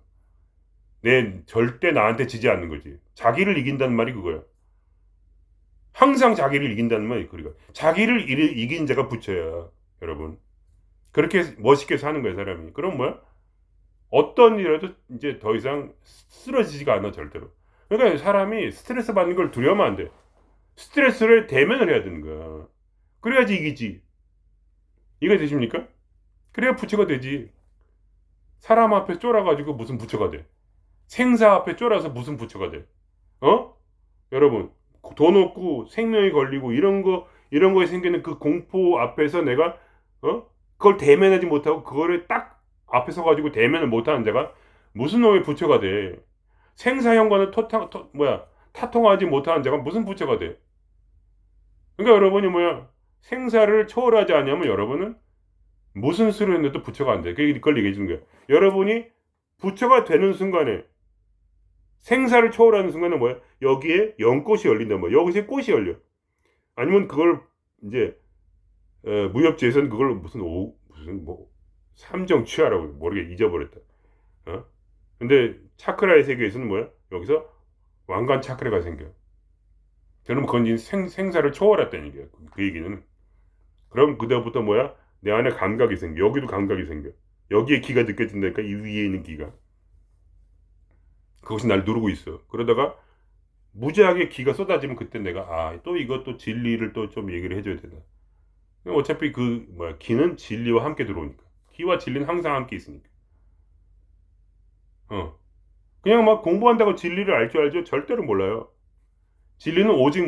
내 절대 나한테 지지 않는 거지. 자기를 이긴다는 말이 그거야. 항상 자기를 이긴다는 말이 그러니까 자기를 이긴 자가 부처야, 여러분. 그렇게 멋있게 사는 거야 사람이. 그럼 뭐야? 어떤 일이라도 이제 더 이상 쓰러지지가 않아 절대로. 그러니까 사람이 스트레스 받는 걸 두려우면 안 돼. 스트레스를 대면을 해야 되는 거야. 그래야지 이기지. 이해 되십니까? 그래야 부처가 되지. 사람 앞에 쫄아가지고 무슨 부처가 돼? 생사 앞에 쫄아서 무슨 부처가 돼? 여러분, 돈 없고 생명이 걸리고 이런 거에 생기는 그 공포 앞에서 내가, 그걸 대면하지 못하고 그거를 딱 앞에 서가지고 대면을 못하는 자가 무슨 놈의 부처가 돼? 생사현관을 타통하지 못하는 자가 무슨 부처가 돼? 그러니까 여러분이 생사를 초월하지 않으면 여러분은 무슨 수를 했는데도 부처가 안 돼. 그걸 얘기해 주는 거야. 여러분이 부처가 되는 순간에 생사를 초월하는 순간에 여기에 연꽃이 열린단 말이야. 여기서 꽃이 열려. 아니면 그걸 이제 무협지에서는 그걸 무슨 삼정취하라고 모르게 잊어버렸다. 근데 차크라의 세계에서는 여기서 왕관 차크라가 생겨. 그럼 그건 생사를 초월했다는 얘기야. 그 얘기는. 그럼 그다음부터 내 안에 감각이 생겨. 여기도 감각이 생겨. 여기에 기가 느껴진다니까. 이 위에 있는 기가. 그것이 날 누르고 있어. 그러다가 무지하게 기가 쏟아지면 그때 내가 또 이것도 진리를 또 좀 얘기를 해줘야 된다. 어차피 기는 진리와 함께 들어오니까. 기와 진리는 항상 함께 있으니까. 그냥 공부한다고 진리를 알 줄 알죠? 절대로 몰라요. 진리는 오직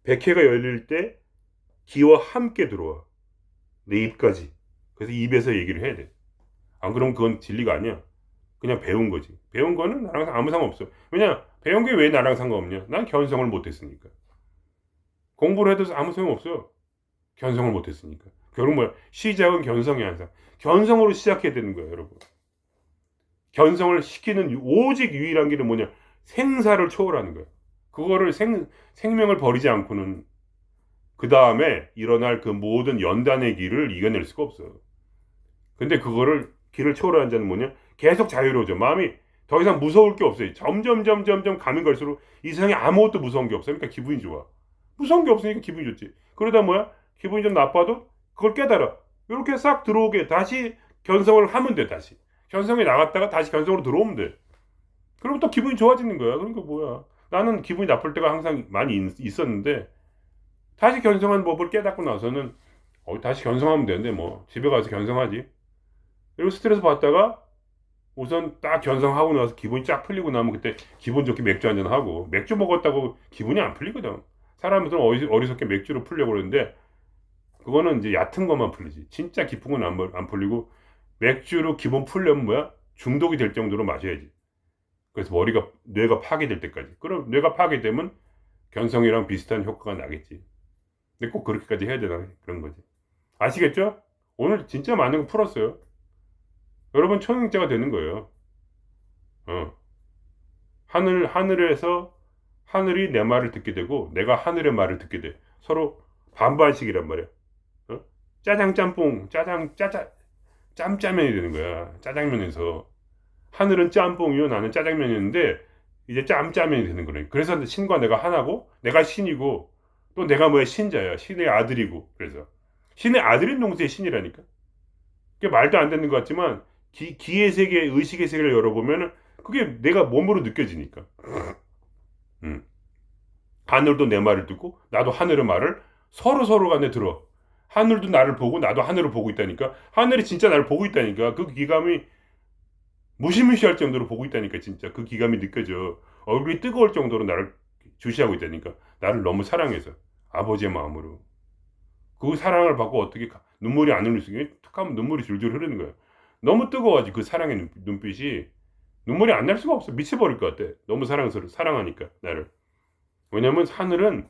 백회가 열릴 때 기와 함께 들어와. 내 입까지. 그래서 입에서 얘기를 해야 돼. 안 그러면 그건 진리가 아니야. 그냥 배운 거지. 배운 거는 나랑 아무 상관없어. 왜냐? 배운 게 왜 나랑 상관없냐? 난 견성을 못했으니까. 공부를 해도 아무 소용없어. 견성을 못했으니까. 결국 시작은 견성이 항상. 견성으로 시작해야 되는 거예요, 여러분. 견성을 시키는 오직 유일한 길은 생사를 초월하는 거예요. 그거를 생명을 버리지 않고는 그 다음에 일어날 그 모든 연단의 길을 이겨낼 수가 없어. 근데 그거를 길을 초월하는 자는 계속 자유로워져. 마음이 더 이상 무서울 게 없어요. 점점 가면 갈수록 이 세상에 아무것도 무서운 게 없어. 그러니까 기분이 좋아. 무서운 게 없으니까 기분이 좋지. 그러다 기분이 좀 나빠도 그걸 깨달아. 이렇게 싹 들어오게 다시 견성을 하면 돼. 다시 견성에 나갔다가 다시 견성으로 들어오면 돼. 그럼 또 기분이 좋아지는 거야. 그러니까 나는 기분이 나쁠 때가 항상 많이 있었는데 다시 견성한 법을 깨닫고 나서는 다시 견성하면 되는데 집에 가서 견성하지. 그리고 스트레스 받다가 우선 딱 견성하고 나서 기분이 쫙 풀리고 나면 그때 기분 좋게 맥주 한잔 하고. 맥주 먹었다고 기분이 안 풀리거든. 사람들은 어리석게 맥주로 풀려고 그러는데 그거는 이제 얕은 것만 풀리지. 진짜 깊은 건 안 풀리고 맥주로 기분 풀려면 중독이 될 정도로 마셔야지. 그래서 뇌가 파괴될 때까지. 그럼 뇌가 파괴되면 견성이랑 비슷한 효과가 나겠지. 근데 꼭 그렇게까지 해야 되나? 그런 거지. 아시겠죠? 오늘 진짜 많은 거 풀었어요. 여러분 초능력자가 되는 거예요. 어. 하늘에서 하늘이 내 말을 듣게 되고 내가 하늘의 말을 듣게 돼. 서로 반반씩이란 말이야. 어? 짜장 짬뽕, 짬짜면이 되는 거야. 짜장면에서. 하늘은 짬뽕이요, 나는 짜장면이었는데 이제 짬짜면이 되는 거네. 그래서 신과 내가 하나고 내가 신이고 또 내가 뭐야 신자야. 신의 아들이고. 그래서 신의 아들인 동시에 신이라니까. 그게 말도 안 되는 것 같지만 기의 세계, 의식의 세계를 열어보면 그게 내가 몸으로 느껴지니까. 음. 하늘도 내 말을 듣고 나도 하늘의 말을 서로 간에 들어. 하늘도 나를 보고 나도 하늘을 보고 있다니까. 하늘이 진짜 나를 보고 있다니까. 그 기감이 무시무시할 정도로 보고 있다니까. 진짜 그 기감이 느껴져. 얼굴이 뜨거울 정도로 나를 주시하고 있다니까. 나를 너무 사랑해서 아버지의 마음으로 그 사랑을 받고 어떻게 눈물이 안 흘릴 수 있게 툭 하면 눈물이 줄줄 흐르는 거야. 너무 뜨거워가지고 그 사랑의 눈빛이 눈물이 안 날 수가 없어. 미쳐버릴 것 같아. 너무 사랑하니까 나를. 왜냐면 하늘은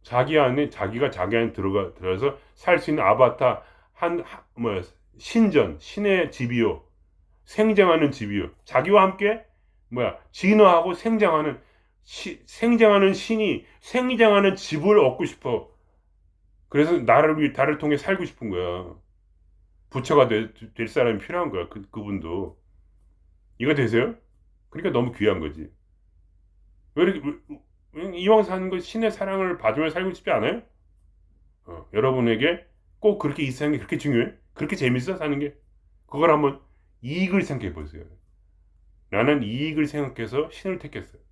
자기가 자기 안에 들어서 살 수 있는 아바타 뭐야 신전 신의 집이요, 생장하는 집이요. 자기와 함께 뭐야 진화하고 생장하는 신이 생장하는 집을 얻고 싶어. 그래서 나를 통해 살고 싶은 거야. 부처가 될 사람이 필요한 거야. 그분도 이거 되세요? 그러니까 너무 귀한 거지. 왜 이렇게 이왕 사는 거 신의 사랑을 받으며 살고 싶지 않아요? 여러분에게 꼭 그렇게 이 세상이 그렇게 중요해? 그렇게 재밌어 사는 게? 그걸 한번 이익을 생각해 보세요. 나는 이익을 생각해서 신을 택했어요.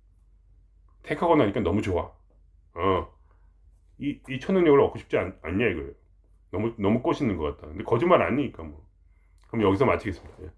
택하고 나니까 너무 좋아. 이 초능력을 얻고 싶지 않냐 이거예요. 너무 꼬시는 것 같다. 근데 거짓말 아니니까 뭐. 그럼 여기서 마치겠습니다. 예.